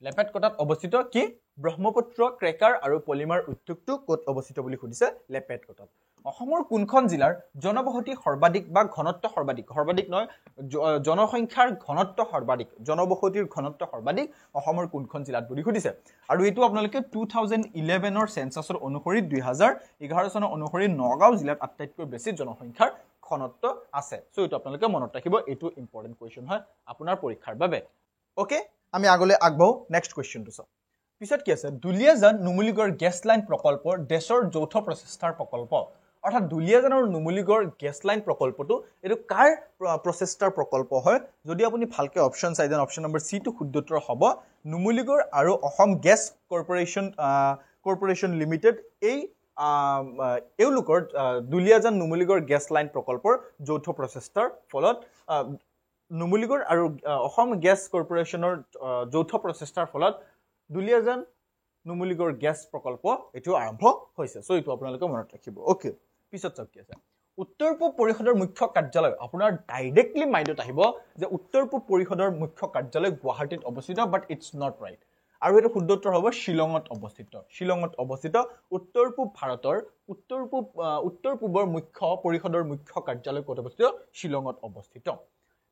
লেপেটকটাত অৱস্থিত কি ব্ৰহ্মপুত্ৰ ক্ৰেকাৰ আৰু পলিমাৰ উদ্যোগটো ক'ত অৱস্থিত বুলি সুধিছে লেপেটকটাত অসমৰ কোনখন জিলাৰ জনবসতি সৰ্বাধিক বা ঘনত্ব সৰ্বাধিক নহয় জনসংখ্যাৰ ঘনত্ব সৰ্বাধিক জনবসতিৰ ঘনত্ব সৰ্বাধিক অসমৰ কোনখন জিলাত বুলি সুধিছে আৰু এটো আপোনালোকে 2011 ৰ সেন্সাছৰ অনুসৰি 2011 চনৰ অনুসৰি নগাঁও জিলাত আটাইতকৈ বেছি জনসংখ্যাৰ ঘনত্ব আছে সো এটো আপোনালোকে মনত ৰাখিব এটো ইম্পৰ্টেন্ট কোৱেশ্চন হয় আপোনাৰ পৰীক্ষাৰ বাবে ওকে আমি আগলৈ আগবাঢ়ো নেক্সট কোৱেশ্চনটো চাওঁ পিছত কি আছে দুলিয়াজান নুমলীগড় গেছ লাইন প্ৰকল্প দেশৰ যৌথ প্ৰচেষ্টাৰ প্ৰকল্প অৰ্থাৎ দুলিয়াজান আৰু নুমলীগড় গেছ লাইন প্ৰকল্পটো এটো কাৰ প্ৰচেষ্টাৰ প্ৰকল্প হয় যদি আপুনি ভালকে অপচন চাই দেন অপচন নম্বৰ সি টো শুদ্ধ উত্তৰ হ'ব নুমলীগড় আৰু অসম গেছ কৰ্পোৰেচন লিমিটেড এই এওঁলোকৰ দুলিয়াজান নুমলীগড় গেছ লাইন প্ৰকল্পৰ যৌথ প্ৰচেষ্টাৰ ফলত নুমলীগড় আৰু অসম গেছ কৰ্পোৰেচনৰ যৌথ প্ৰচেষ্টাৰ ফলত দুলিয়াজান নুমলীগড় গেছ প্ৰকল্প এটো আৰম্ভ হৈছে সো এটো আপোনালোকে মনত ৰাখিব ওকে পিছত চাওক কি আছে উত্তৰ পূব পৰিষদৰ মুখ্য কাৰ্যালয় আপোনাৰ ডাইৰেক্টলি মাইণ্ডত আহিব যে উত্তৰ পূব পৰিষদৰ মুখ্য কাৰ্যালয় গুৱাহাটীত অৱস্থিত বাট ইটস নট ৰাইট আৰু এটো শুদ্ধ উত্তৰ হ'ব শিলঙত অৱস্থিত উত্তৰ পূব ভাৰতৰ উত্তৰ পূবৰ মুখ্য পৰিষদৰ মুখ্য কাৰ্যালয় ক'ত অৱস্থিত শিলঙত অৱস্থিত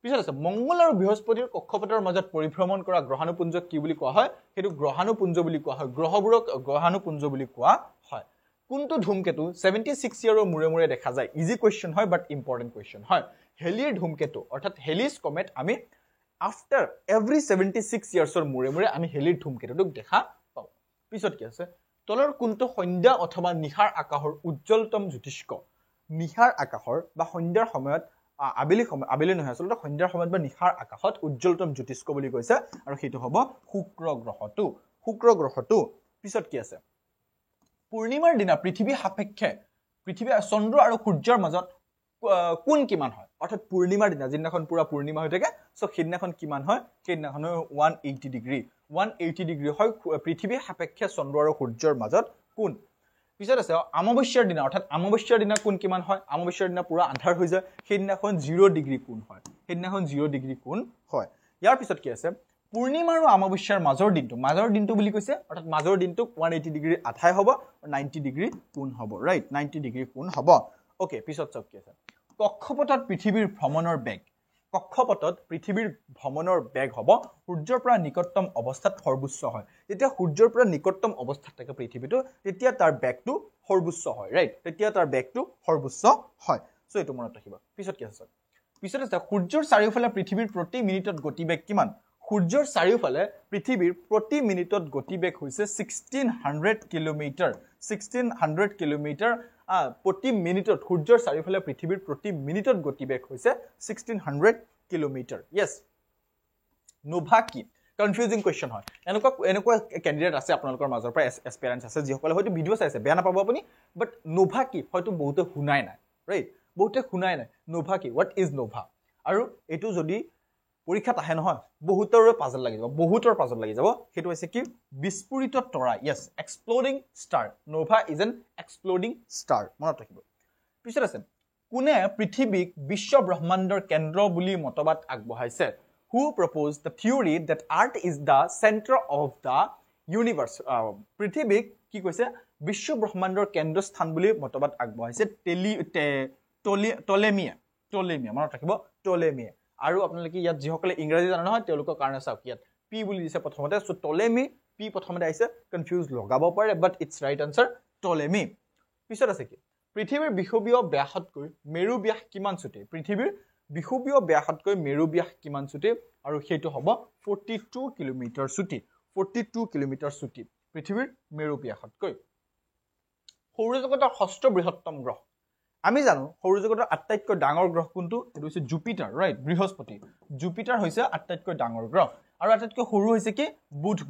পিছত আছে মঙ্গল আৰু বৃহস্পতিৰ কক্ষপথৰ মাজত পৰিভ্ৰমণ কৰা গ্ৰহাণুপুঞ্জক কি বুলি কোৱা হয় হেতু গ্ৰহাণুপুঞ্জ বুলি কোৱা হয় গ্ৰহবোৰক গ্ৰহাণুপুঞ্জ বুলি কোৱা হয় কোনটো ধূমকেতু 76 ইয়াৰৰ মুৰে দেখা যায় ইজি কোৱেশ্চন হয় বাট ইম্পৰ্টেন্ট কোৱেশ্চন হয় হেলিৰ ধূমকেতু অৰ্থাৎ হেলিস কমেট আমি আফটাৰ এভৰি 76 ইয়াৰ্ছৰ মুৰে আমি হেলিৰ ধূমকেতুক দেখা পাওঁ পিছত কি আছে তলৰ কোনটো সন্ধ্যা অথবা নিশাৰ আকাশৰ উজ্জ্বলতম জ্যোতিষ্ক নিশাৰ আকাশৰ বা সন্ধ্যাৰ সময়ত আবেলি নহয় আসলে সন্ধ্যাৰ সময়ত বা নিশাৰ আকাশত উজ্জ্বলতম জ্যোতিষ্ক বুলি কৈছে আৰু সেইটো হ'ব শুক্ৰ গ্ৰহটো পিছত কি আছে পূৰ্ণিমাৰ দিনা পৃথিৱী সাপেক্ষে পৃথিৱী চন্দ্ৰ আৰু সূৰ্যৰ মাজত কোন কিমান হয় অৰ্থাৎ পূৰ্ণিমাৰ দিনা যিদিনাখন পুৰা পূৰ্ণিমা হৈ থাকে সো সেইদিনাখন কিমান হয় সেইদিনাখন 180 ডিগ্ৰী হয় পৃথিৱী সাপেক্ষে চন্দ্ৰ আৰু সূৰ্যৰ মাজত কোন পিছত আছে অমাৱস্যাৰ দিনা অৰ্থাৎ অমাৱস্যাৰ দিনা কোন কিমান হয় অমাৱস্যাৰ দিনা পুৰা আন্ধাৰ হৈ যায় সেইদিনাখন 0 ডিগ্ৰী কোন হয় ইয়াৰ পিছত কি আছে পূৰ্ণিমা আৰু অমাৱস্যাৰ মাজৰ দিনটো বুলি কৈছে অৰ্থাৎ মাজৰ দিনটোক 180 ডিগ্ৰী আধাই হ'ব 90 ডিগ্ৰী কোন হ'ব ৰাইট 90 ডিগ্ৰী কোন হ'ব ওকে পিছত চাওক কি আছে কক্ষপথত পৃথিৱীৰ ভ্ৰমণৰ বেগ হ'ব সূৰ্যৰ পৰা নিকটতম অৱস্থাত সৰ্বোচ্চ হয় যেতিয়া সূৰ্যৰ পৰা নিকটতম অৱস্থাত থাকে পৃথিৱীটো তেতিয়া তাৰ বেগটো সৰ্বোচ্চ হয় ৰাইট সো এটো মনত ৰাখিব পিছত কি আছে সূৰ্যৰ চাৰিওফালে পৃথিৱীৰ প্ৰতি মিনিটত গতিবেগ কিমান সূৰ্যৰ চাৰিওফালে পৃথিৱীৰ প্ৰতি মিনিটত গতিবেগ হৈছে 1600 কিলোমিটাৰ প্ৰতি মিনিটত সূৰ্যৰ চাৰিওফালে পৃথিৱীৰ প্ৰতি মিনিটত গতিবেগ হৈছে 1600 কিলোমিটাৰ ইয়েস নোভা কি কনফিউজিং কোৱেশ্চন হয় এনেকুৱা ক্যান্ডিডেট আছে আপোনালোকৰ মাজৰ পৰা এসপিৰেন্স আছে যিসকলে হয়তো ভিডিও চাইছে বেয়া নাপাব আপুনি বাট নোভা কি হয়তো বহুতে শুনাই নাই ৰাইট নোভা কি হোৱাট ইজ নোভা আৰু এটো যদি পৰীক্ষাত আহে নহয় বহুতৰ পাজল লাগি যাব হেতু হৈছে কি বিস্ফোৰিত তৰা yes exploding star Nova is an exploding star মনত ৰাখিব পিছত আছে কোনে পৃথিৱীক বিশ্ব ব্ৰহ্মাণ্ডৰ কেন্দ্ৰ বুলি মতবাদ আগবঢ়াইছে who proposed the theory that earth is the center of the universe পৃথিৱীক কি কৈছে বিশ্ব ব্ৰহ্মাণ্ডৰ কেন্দ্ৰ স্থান বুলি মতবাদ আগবঢ়াইছে টলেমিয়া মনত ৰাখিব টলেমিয়া আৰু আপোনালোকে ইয়াত যিসকলে ইংৰাজী জানে নহয় তেওঁলোকৰ কাৰণে চাওক ইয়াত পি বুলি দিছে প্ৰথমতে সো টলেমি পি প্ৰথমতে আহিছে কনফিউজ লগাব পাৰে বাট ইটস ৰাইট আনসাৰ টলেমি পিছত আছে কি পৃথিৱীৰ বিষুৱীয় ব্যাসতকৈ মেৰু ব্যাস কিমান ছুটি পৃথিৱীৰ বিষুৱীয় ব্যাসতকৈ মেৰু ব্যাস কিমান ছুটি আৰু সেইটো হ'ব 42 কিলোমিটাৰ ছুটি পৃথিৱীৰ মেৰু ব্যাসতকৈ সৌৰজগতৰ ষষ্ঠ বৃহত্তম গ্ৰহ আমি জানো সৌৰজগতৰ আটাইতকৈ ডাঙৰ গ্ৰহ কোনটো এটো হৈছে জুপিটাৰ ৰাইট বৃহস্পতি জুপিটাৰ হৈছে আটাইতকৈ ডাঙৰ গ্ৰহ আৰু আটাইতকৈ সৰু হৈছে কি বুধ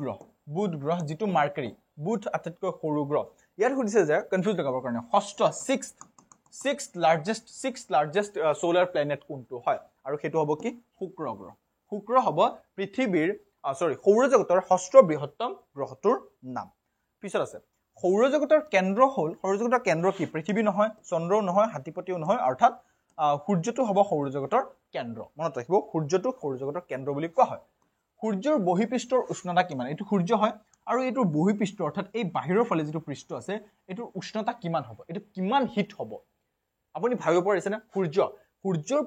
গ্ৰহ যেটো মাৰ্কাৰী বুধ আটাইতকৈ সৰু গ্ৰহ ইয়াৰ সুধিছে যে কনফিউজ লগাবৰ কাৰণে ষষ্ঠ 6th লাৰ্জেষ্ট সোলাৰ প্লেনেট কোনটো হয় আৰু হেতু হ'ব কি শুক্ৰ হ'ব পৃথিৱীৰ সৌৰজগতৰ ষষ্ঠ বৃহত্তম গ্ৰহটোৰ নাম পিছত আছে সৌৰজগতৰ কেন্দ্ৰ কি পৃথিৱী নহয় চন্দ্ৰও নহয় হাতীপতিও নহয় অৰ্থাৎ সূৰ্যটো হ'ব সৌৰজগতৰ কেন্দ্ৰ মনত ৰাখিব সূৰ্যটো সৌৰজগতৰ কেন্দ্ৰ বুলি কোৱা হয় সূৰ্যৰ বহিপৃষ্ঠৰ উষ্ণতা কিমান এটো সূৰ্য হয় আৰু এটো বহিপৃষ্ঠ অৰ্থাৎ এই বাহিৰৰ ফালে যেটো পৃষ্ঠ আছে এটোৰ উষ্ণতা কিমান হ'ব এটো কিমান হিট হ'ব আপুনি ভাবিব পাৰিছে না সূৰ্যৰ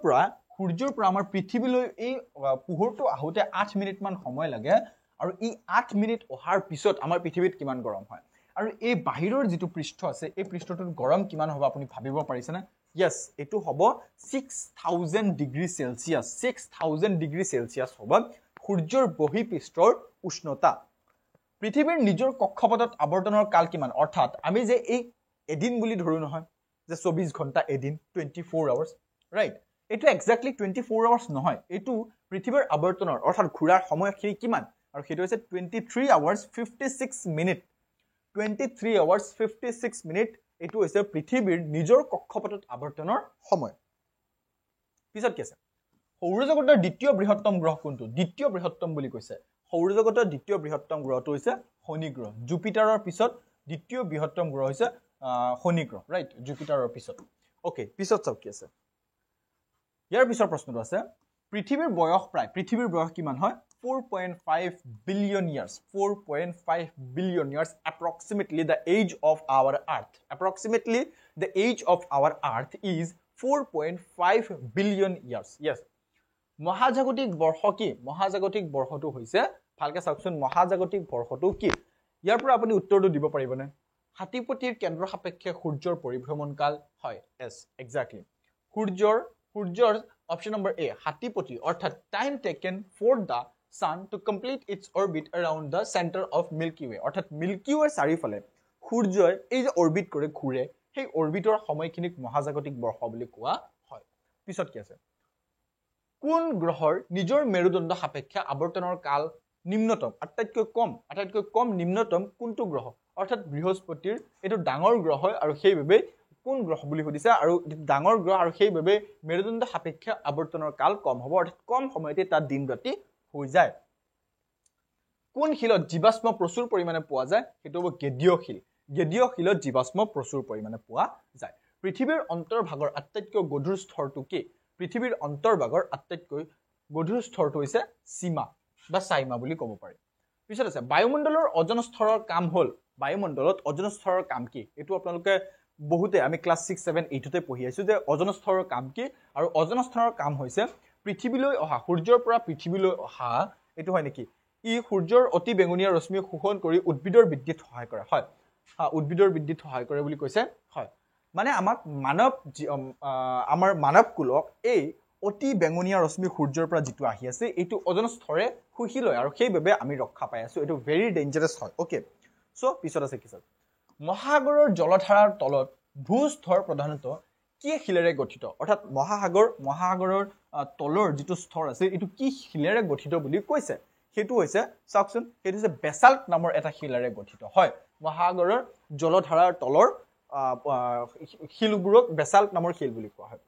পৰা আমাৰ পৃথিৱীলৈ এই পোহৰটো আহোতে 8 মিনিট মান সময় লাগে আৰু এই 8 মিনিট অহাৰ পিছত আমাৰ পৃথিৱীত কিমান গৰম হয় আৰু এই বাহিৰৰ যেটো পৃষ্ঠ আছে এই পৃষ্ঠটোৰ গৰম কিমান হ'ব আপুনি ভাবিব পাৰিছে না ইয়েস এটো হ'ব 6000 ডিগ্ৰী সেলসিয়াস হ'ব সূৰ্যৰ বহিঃপৃষ্ঠৰ উষ্ণতা পৃথিৱীৰ নিজৰ কক্ষপথত আৱৰ্তনৰ কাল কিমান অৰ্থাৎ আমি যে এই এদিন বুলি ধৰো নহয় যে 24 ঘণ্টা এদিন 24 আৱাৰ্স ৰাইট এটো এক্স্যাক্টলি 24 আৱাৰ্স নহয় এটো পৃথিৱীৰ আৱৰ্তনৰ অৰ্থাৎ ঘূৰাৰ সময়খিনি কিমান আৰু সেইটো হৈছে 23 আৱাৰ্স 56 মিনিট 23 আৱাৰ্স 56 মিনিট এটো হৈছে পৃথিৱীৰ নিজৰ কক্ষপথত আৱৰ্তনৰ সময় পিছত কি আছে সৌৰজগতৰ দ্বিতীয় বৃহত্তম গ্ৰহ কোনটো দ্বিতীয় বৃহত্তম বুলি কৈছে সৌৰজগতৰ দ্বিতীয় বৃহত্তম গ্ৰহটো হৈছে শনি গ্ৰহ জুপিটাৰৰ পিছত দ্বিতীয় বৃহত্তম গ্ৰহ হৈছে শনি গ্ৰহ ৰাইট জুপিটাৰৰ পিছত ওকে পিছত চাওক কি আছে ইয়াৰ পিছৰ প্ৰশ্নটো আছে পৃথিৱীৰ বয়স কিমান হয় 4.5 billion years 4.5 billion years approximately the age of our earth is 4.5 billion years yes মহাজাগতিক বৰ্ষ কি মহাজাগতিক বৰ্ষটো হৈছে ভালকে চাওকচোন মহাজাগতিক বৰ্ষটো কি ইয়াৰ পৰা আপুনি উত্তৰটো দিব পাৰিবনে হাতীপতিৰ কেন্দ্ৰ সাপেক্ষে সূৰ্যৰ পৰিভ্ৰমণ কাল হয় yes exactly সূৰ্যৰ অপচন নম্বৰ এ হাতীপতি অৰ্থাৎ time taken for the sun to complete its orbit around the center of Milky Way অৰ্থাৎ মিল্কি ৱে চাৰিফালে সূৰ্যই এই যে অৰবিট কৰে ঘূৰে সেই অৰবিটৰ সময়খিনিক মহাজাগতিক বৰ্ষ বুলি কোৱা হয় পিছত কি আছে কোন গ্ৰহৰ নিজৰ মেৰুদণ্ড সাপেক্ষে আৱৰ্তনৰ কাল নিম্নতম আটাইতকৈ কম নিম্নতম কোনটো গ্ৰহ অৰ্থাৎ বৃহস্পতিৰ এটো ডাঙৰ গ্ৰহ হয় আৰু সেইভাবে কোন গ্ৰহ বুলি সুধিছে আৰু ডাঙৰ গ্ৰহ আৰু সেইভাবে মেৰুদণ্ড সাপেক্ষে আৱৰ্তনৰ কাল কম হ'ব অৰ্থাৎ কম সময়তে তাৰ দিন ৰাতি হৈ যায় কোন শিলত জীৱাশ্ম প্ৰচুৰ পৰিমাণে পোৱা যায় সেইটো হ'ব গেদীয় শিলত জীৱাশ্ম প্ৰচুৰ পৰিমাণে পোৱা যায় পৃথিৱীৰ অন্তৰ্ভাগৰ আটাইতকৈ গধুৰ স্তৰটো কি পৃথিৱীৰ অন্তৰ্ভাগৰ আটাইতকৈ গধুৰ স্তৰটো হৈছে সীমা বা সাইমা বুলি ক'ব পাৰি পিছত আছে বায়ুমণ্ডলৰ ওজন স্তৰৰ কাম হ'ল বায়ুমণ্ডলত ওজন স্তৰৰ কাম কি এটো আপোনালোকে বহুতে আমি ক্লাস 6 7 8 তে পঢ়ি আছো যে ওজন স্তৰৰ কাম কি আৰু ওজন স্তৰৰ কাম হৈছে পৃথিৱীলৈ অহা সূৰ্যৰ পৰা পৃথিৱীলৈ অহা এটো হয় নেকি ই সূৰ্যৰ অতি বেঙুনীয়া ৰশ্মি শোষণ কৰি উদ্ভিদৰ বৃদ্ধিত সহায় কৰে হয় উদ্ভিদৰ বৃদ্ধিত সহায় কৰে বুলি কৈছে হয় মানে আমাক আমাৰ মানৱ কুলক এই অতি বেঙুনীয়া ৰশ্মি সূৰ্যৰ পৰা যেটো আহি আছে এটো ওজন স্তৰে শুহি লয় আৰু সেইভাবে আমি ৰক্ষা পাই আছো এটো ভেৰি ডেঞ্জাৰাছ হয় ওকে সো পিছত আছে কি মহাসাগৰৰ জলধাৰাৰ তলত ভূস্তৰ প্ৰধানতঃ কি শিলেৰে গঠিত অৰ্থাৎ মহাসাগৰৰ তলৰ যেটো স্তৰ আছে এটো কি শিলেৰে গঠিত বুলি কৈছে হেতু হৈছে চাওকচোন হেতু হৈছে বেসাল্ট নামৰ এটা শিলেৰে গঠিত হয় মহাসাগৰৰ জলধাৰাৰ তলৰ শিলবোৰক বেসাল্ট নামৰ শিল বুলি কোৱা হয়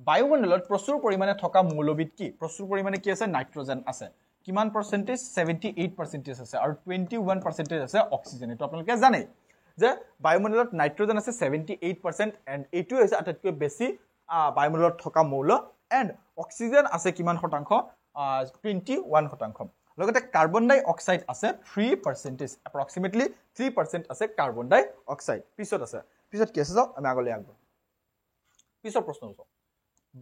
বায়ুমণ্ডলত প্ৰচুৰ পৰিমাণে থকা মৌলবিদ কি প্ৰচুৰ পৰিমাণে কি আছে নাইট্ৰজেন আছে কিমান পাৰ্চেন্টেজ 78% আছে আৰু 21% আছে অক্সিজেন এটো আপোনালোকে জানে যে বায়ুমণ্ডলত নাইট্ৰজেন আছে 78% এন্ড এটো হৈছে আটাইতকৈ বেছি বায়ুমণ্ডলত থকা মৌল এন্ড অক্সিজেন আছে কিমান শতাংশ 21% লগতে কাৰ্বন ডাই অক্সাইড আছে 3% approximately 3% আছে কাৰ্বন ডাই অক্সাইড পিছত কি আছে যাও আমি আগলৈ আগবঢ়ো পিছৰ প্ৰশ্ন চাও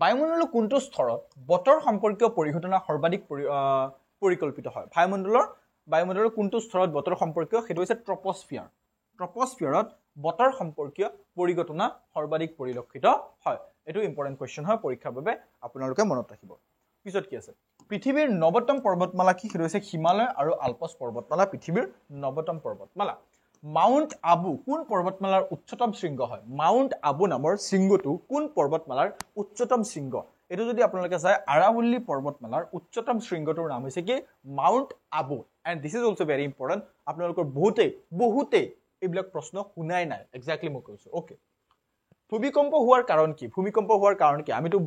বায়ুমণ্ডলৰ কোনটো স্তৰত বতৰ সম্পৰ্কীয় পৰিঘটনা সৰ্বাধিক পৰিকল্পিত হয় বায়ুমণ্ডলৰ কোনটো স্তৰত বতৰ সম্পৰ্কীয় হেতু হৈছে ট্ৰপোস্ফিয়াৰত বতৰ সম্পৰ্কীয় পৰিঘটনা সৰ্বাধিক পৰিলক্ষিত হয় এটো ইম্পৰ্টেন্ট কোৱেশ্চন হয় পৰীক্ষাৰ বাবে আপোনালোকে মনত ৰাখিব পিছত কি আছে পৃথিৱীৰ নৱতম পৰ্বতমালা কি হেতু হৈছে হিমালয় আৰু আলপছ পৰ্বতমালা পৃথিৱীৰ নৱতম পৰ্বতমালা মাউন্ট আবু কোন পৰ্বতমালাৰ উচ্চতম শৃংগ হয় মাউন্ট আবু নামৰ শৃংগটো কোন পৰ্বতমালাৰ উচ্চতম শৃংগ এটো যদি আপোনালোকে চাই আৰাৱল্লী পৰ্বতমালাৰ উচ্চতম শৃংগটোৰ নাম হৈছে কি Mount Abu and this is also very important আপোনালোকৰ বহুতে এইবিলাক প্ৰশ্ন শুনাই নাই এক্স্যাক্টলি মই কৈছো ওকে ভূমিকম্প হোৱাৰ কাৰণ কি আমিতো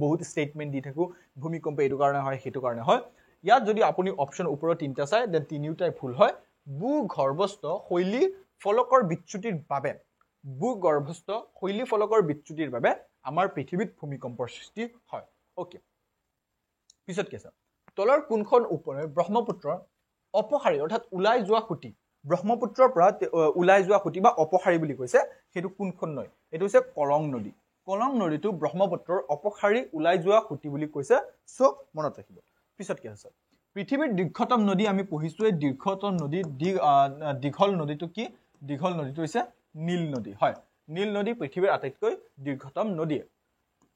বহুত স্টেটমেন্ট দি থাকো ভূমিকম্প এটো কাৰণে হয় হেতু কাৰণে হয় ইয়াত যদি আপুনি অপচন ওপৰত তিনটা চাই দেন তিনিটাই ভুল হয় ভূগৰ্ভস্থ শৈলী ফলকৰ বিচ্যুতিৰ বাবে আমাৰ পৃথিৱীত ভূমিকম্পৰ সৃষ্টি হয় ওকে পিছত কি আছে তলৰ কোনখন উপনৈ ব্ৰহ্মপুত্ৰৰ অপসাৰী অৰ্থাৎ উলাই যোৱা খুঁটি ব্ৰহ্মপুত্ৰৰ পৰা উলাই যোৱা খুঁটি বা অপসাৰী বুলি কৈছে হেতু কোনখন নৈ এটো হৈছে কলং নদীটো ব্ৰহ্মপুত্ৰৰ অপসাৰী উলাই যোৱা খুঁটি বুলি কৈছে সো মনত ৰাখিব পিছত কি আছে পৃথিৱীৰ দীৰ্ঘতম নদী আমি পঢ়িছো এই দীৰ্ঘতম নদী দীঘল নদীটো কি দীঘল নদীটো হৈছে নীল নদী হয় নীল নদী পৃথিৱীৰ আটাইতকৈ দীৰ্ঘতম নদী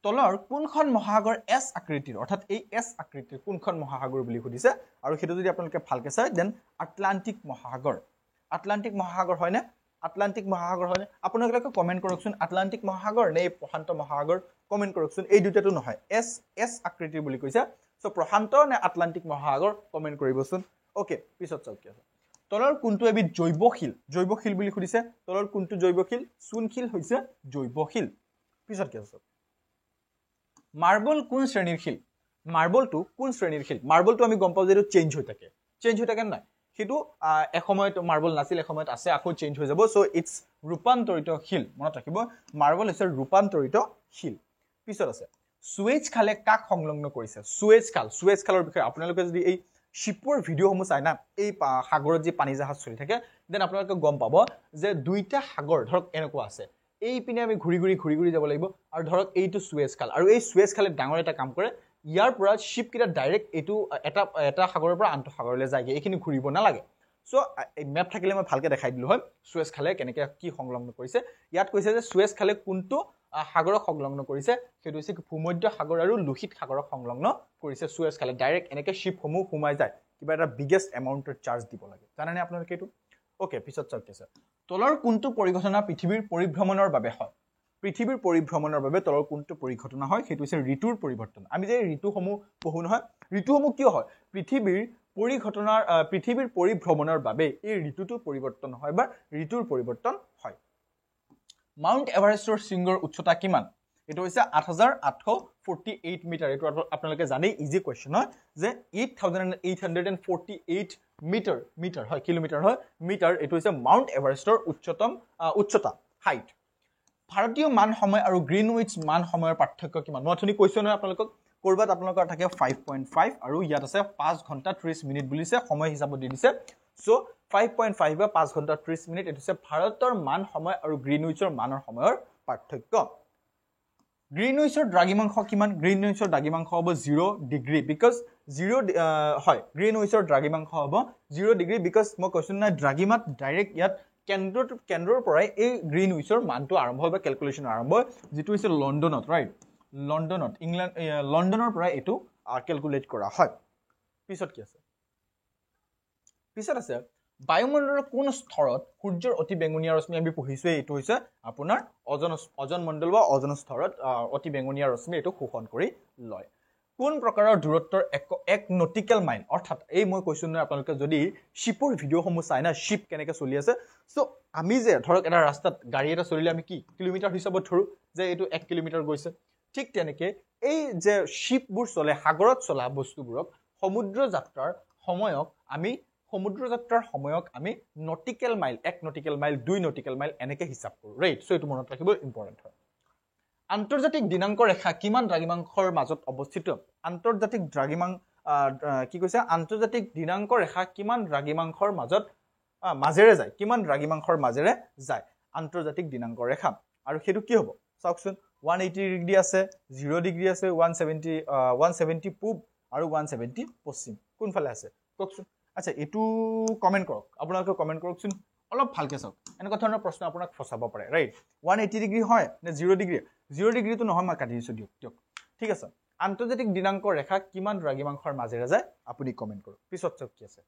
তলৰ কোনখন মহাসাগৰ এছ আকৃতিৰ অৰ্থাৎ এই এছ আকৃতিৰ কোনখন মহাসাগৰ বুলি সুধিছে আৰু সেইটো যদি আপোনালোকে ভালকে চাই দেন আটলান্টিক মহাসাগৰ হয়নে আটলান্টিক মহাসাগৰ হয়নে আপোনালোকে কমেন্ট কৰকচোন আটলান্টিক মহাসাগৰ নে প্ৰশান্ত মহাসাগৰ কমেন্ট কৰকচোন এই দুটাটো নহয় এছ আকৃতিৰ বুলি কৈছে সো প্ৰশান্ত নে আটলান্টিক মহাসাগৰ কমেন্ট কৰিবচোন ওকে পিছত চাওক কি আছে তলৰ কোনটো এবিধ জৈৱশীল বুলি সুধিছে তলৰ কোনটো জৈৱশীল চূণশীল হৈছে জৈৱশীল পিছত কি আছে মাৰ্বল কোন শ্ৰেণীৰ শিল মাৰ্বলটো কোন শ্ৰেণীৰ শিল মাৰ্বলটো আমি গম পাওঁ যে চেঞ্জ হৈ থাকে নাই হেতু এসময়ত মাৰ্বল নাছিল এসময়ত আছে আকৌ চেঞ্জ হৈ যাব সো ইটস ৰূপান্তৰিত শিল মনত ৰাখিব মাৰ্বল হৈছে ৰূপান্তৰিত শিল পিছত আছে সুৱেজ খালে কাক সংলগ্ন কৰিছে সুৱেজ খালৰ বিষয়ে আপোনালোকে যদি এই শিপৰ ভিডিওসমূহ চাই না এই সাগৰত যে পানী জাহাজ চলি থাকে দেন আপোনালোকে গম পাব যে দুইটা সাগৰ ধৰক এনেকুৱা আছে এই পিনে আমি ঘুৰি ঘুৰি যাব লাগিব আৰু ধৰক এইটো সুৱেজ খাল আৰু এই সুৱেজ খালে ডাঙৰ এটা কাম কৰে ইয়াৰ পৰা শিপ কিটা ডাইৰেক্ট এটো এটা সাগৰৰ পৰা আনটো সাগৰলৈ যায়গে এইখিনি ঘুৰিব নালাগে সো এই মেপ থাকিলে মই ভালকে দেখাই দিলো হয় সুৱেজ খালে কেনেকৈ কি সংলগ্ন কৰিছে ইয়াত কৈছে যে সুৱেজ খালে কোনটো সাগৰক সংলগ্ন কৰিছে সেইটো হৈছে ভূমধ্য সাগৰ আৰু লোহিত সাগৰক সংলগ্ন কৰিছে সুৱেজ খালে ডাইৰেক্ট এনেকৈ শিপসমূহ সোমাই যায় কিবা এটা বিগেষ্ট এমাউন্টৰ চাৰ্জ দিব লাগে জানেনে আপোনালোকে এইটো ওকে পিছত চাওক কি আছে তলৰ কোনটো পৰিঘটনা পৃথিৱীৰ পৰিভ্ৰমণৰ বাবে হয় পৃথিৱীৰ পৰিভ্ৰমণৰ বাবে তলৰ কোনটো পৰিঘটনা হয় সেইটো হৈছে ঋতুৰ পৰিৱৰ্তন আমি যে ঋতুসমূহ পঢ়ো নহয় ঋতুসমূহ কিয় হয় পৃথিৱীৰ পৰিভ্ৰমণৰ বাবে এই ঋতুটো পৰিৱৰ্তন হয় বা ঋতুৰ পৰিৱৰ্তন হয় মাউণ্ট এভাৰেষ্টৰ শৃংগৰ উচ্চতা কিমান এটো হৈছে 8848 মিটাৰ এটো আপোনালোকে জানেই ইজি কোৱেশ্চন হয় যে 8848 মিটাৰ হয় কিলোমিটাৰ হয় মিটাৰ এটো হৈছে মাউণ্ট এভাৰেষ্টৰ উচ্চতা হাইট ভাৰতীয় মান সময় আৰু গ্ৰীনউইচ মান সময়ৰ পাৰ্থক্য কিমান মই অথনি কৈছো নহয় আপোনালোকক কৰবাত আপোনালোকৰ থাকে 5.5 আৰু ইয়াত আছে 5 ঘণ্টা 30 মিনিট বুলিছে সময় হিচাপত দি দিছে সো 5.5 বা 5 ঘণ্টা 30 মিনিট এটো হৈছে ভাৰতৰ মান সময় আৰু গ্ৰীনউইচৰ মানৰ সময়ৰ পাৰ্থক্য গ্ৰীনউইচৰ দ্ৰাঘিমাংশ কিমান গ্ৰীনউইচৰ দ্ৰাঘিমাংশ হ'ব 0 ডিগ্ৰী বিকজ 0 হয় গ্ৰীনউইচৰ দ্ৰাঘিমাংশ হ'ব 0 ডিগ্ৰী বিকজ মই কৈছো না দ্ৰাঘিমাত ডাইৰেক্ট ইয়াত কেন্দ্ৰৰ পৰাই এই গ্ৰীনউইচৰ মানটো আৰম্ভ হয় বা ক্যালকুলেশন আৰম্ভ হয় যেটো হৈছে লণ্ডনত ৰাইট লণ্ডনত ইংল্যান্ড লণ্ডনৰ পৰা এটো ক্যালকুলেট কৰা হয় পিছত কি আছে বায়ুমণ্ডলৰ কোন স্তৰত সূৰ্যৰ অতি বেঙুনীয়া ৰশ্মি আমি পঢ়িছো এটো হৈছে আপোনাৰ অজন মণ্ডল বা অজন স্তৰত অতি বেঙুনীয়া ৰশ্মি এটো শোষণ কৰি লয় কোন প্ৰকাৰৰ দূৰত্বৰ এক নটিক্যাল মাইল অৰ্থাৎ এই মই কৈছো না আপোনালোকে যদি শিপৰ ভিডিওসমূহ চাই না শিপ কেনেকৈ চলি আছে সো আমি যে ধৰক এটা ৰাস্তাত গাড়ী এটা চলিলে আমি কি কিলোমিটাৰ হিচাপত ধৰো যে এটো 1 কিলোমিটাৰ গৈছে ঠিক তেনেকৈ এই যে শিপবোৰ চলে সাগৰত চলা বস্তুবোৰক সমুদ্ৰ যাত্ৰাৰ সময়ক আমি nautical mile 1 nautical mile 2 nautical mile এনেকৈ হিচাপ কৰো ৰাইট সো এটো মনত ৰাখিব ইম্পৰ্টেন্ট হয় আন্তৰ্জাতিক দিনাংক ৰেখা কিমান দ্ৰাঘিমাংশৰ মাজত অৱস্থিত আন্তৰ্জাতিক দ্ৰাঘিমাংক কি কৈছে আন্তৰ্জাতিক দিনাংক ৰেখা কিমান দ্ৰাঘিমাংশৰ মাজেৰে যায় কিমান দ্ৰাঘিমাংশৰ মাজেৰে যায় আন্তৰ্জাতিক দিনাংক ৰেখা আৰু হেতু কি হ'ব চাওকচোন 180 ডিগ্ৰী আছে 0 ডিগ্ৰী আছে 170 পূব আৰু 170 পশ্চিম কোনফালে আছে কওকচোন আচ্ছা এটো কমেন্ট কৰক আপোনালোকে কমেন্ট কৰকচোন অলপ ভালকে চাওক এনেকুৱা ধৰণৰ প্ৰশ্ন আপোনাক ফসাব পাৰে ৰাইট 180 ডিগ্ৰী হয় নে 0 ডিগ্ৰীটো নহয় মই কাটি দিছো দিয়ক ঠিক আছে আন্তৰ্জাতিক দিনাংক ৰেখা কিমান দ্ৰাঘিমাংশৰ মাজেৰে যায় আপুনি কমেন্ট কৰক পিছত চাওক কি আছে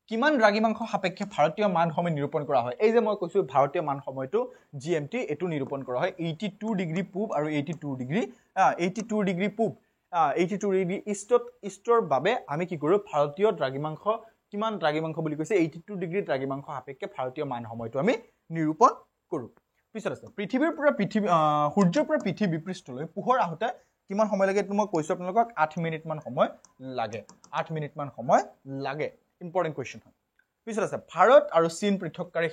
কিমান দ্ৰাঘিমাংশ সাপেক্ষে ভাৰতীয় মান সময় নিৰূপণ কৰা হয় এই যে মই কৈছো ভাৰতীয় মান সময়টো জিএমটি এটো নিৰূপণ কৰা হয় 82 ডিগ্ৰী পূব আৰু 82 ডিগ্ৰী পূব 82 ডিগ্ৰী ইষ্টৰ বাবে আমি কি কৰো ভাৰতীয় দ্ৰাঘিমাংশ কিমান দ্ৰাঘিমাংশ বুলি কৈছে 82 ডিগ্ৰী দ্ৰাঘিমাংশ সাপেক্ষে ভাৰতীয় মান সময়টো আমি নিৰূপণ কৰো পিছত আছে সূৰ্যৰ পৰা পৃথিৱী পৃষ্ঠলৈ পোহৰ আহোতে কিমান সময় লাগে মই কৈছো আপোনালোকক 8 মিনিট মান সময় লাগে ইম্পৰ্টেন্ট কোৱেশ্চন হয় পিছত আছে ভাৰত আৰু চীন পৃথককাৰী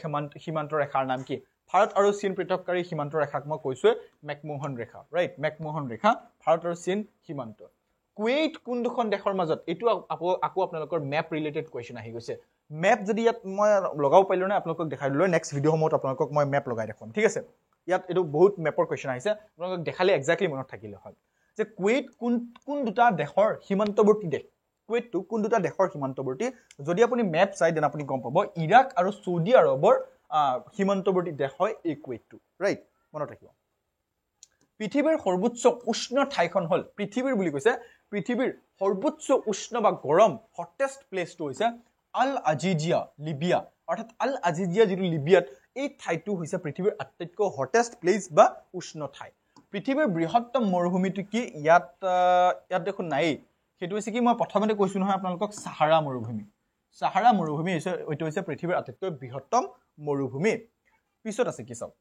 সীমান্ত ৰেখাৰ নাম কি ভাৰত আৰু চীন পৃথককাৰী সীমান্ত ৰেখাক মই কৈছো মেকমোহন ৰেখা ৰাইট মেকমোহন ৰেখা ভাৰত আৰু চীন সীমান্ত কুৱেইট কোন দুখন দেশৰ মাজত এটো আকৌ আপোনালোকৰ মেপ ৰিলেটেড কোৱেশ্চন আহি গৈছে মেপ যদি ইয়াত মই লগাও পাইলো না আপোনালোকক দেখাই দিলো নেক্সট ভিডিও সমূহত আপোনালোকক মই মেপ লগাই দেখাম ঠিক আছে ইয়াত এটো বহুত মেপৰ কোৱেশ্চন আহিছে আপোনালোকক দেখালে এক্স্যাক্টলি মনত থাকিলে হয় যে কুৱেইট কোন দুটা দেশৰ সীমান্তৱৰ্তী দেশ কুৱেইটটো কোন দুটা দেশৰ সীমান্তৱৰ্তী যদি আপুনি মেপ চাই দেন আপুনি গম পাব ইৰাক আৰু সৌদি আৰবৰ সীমান্তৱৰ্তী দেশ হয় এই কুৱেইটটো ৰাইট মনত ৰাখিব পৃথিৱীৰ সৰ্বোচ্চ উষ্ণ ঠাইখন হ'ল পৃথিৱীৰ বুলি কৈছে পৃথিৱীৰ সৰ্বোচ্চ উষ্ণ বা গৰম হটেষ্ট প্লেচটো হৈছে আল আজিজিয়া লিবিয়া অৰ্থাৎ আল আজিজিয়া যিটো লিবিয়াত এই ঠাইটো হৈছে পৃথিৱীৰ আটাইতকৈ হটেষ্ট প্লেচ বা উষ্ণ ঠাই পৃথিৱীৰ বৃহত্তম মৰুভূমিটো কি ইয়াত দেখোন নাই সেইটো হৈছে কি মই প্ৰথমতে কৈছো নহয় আপোনালোকক সাহাৰা মৰুভূমি এইটো হৈছে পৃথিৱীৰ আটাইতকৈ বৃহত্তম মৰুভূমি পিছত আছে কি চাওক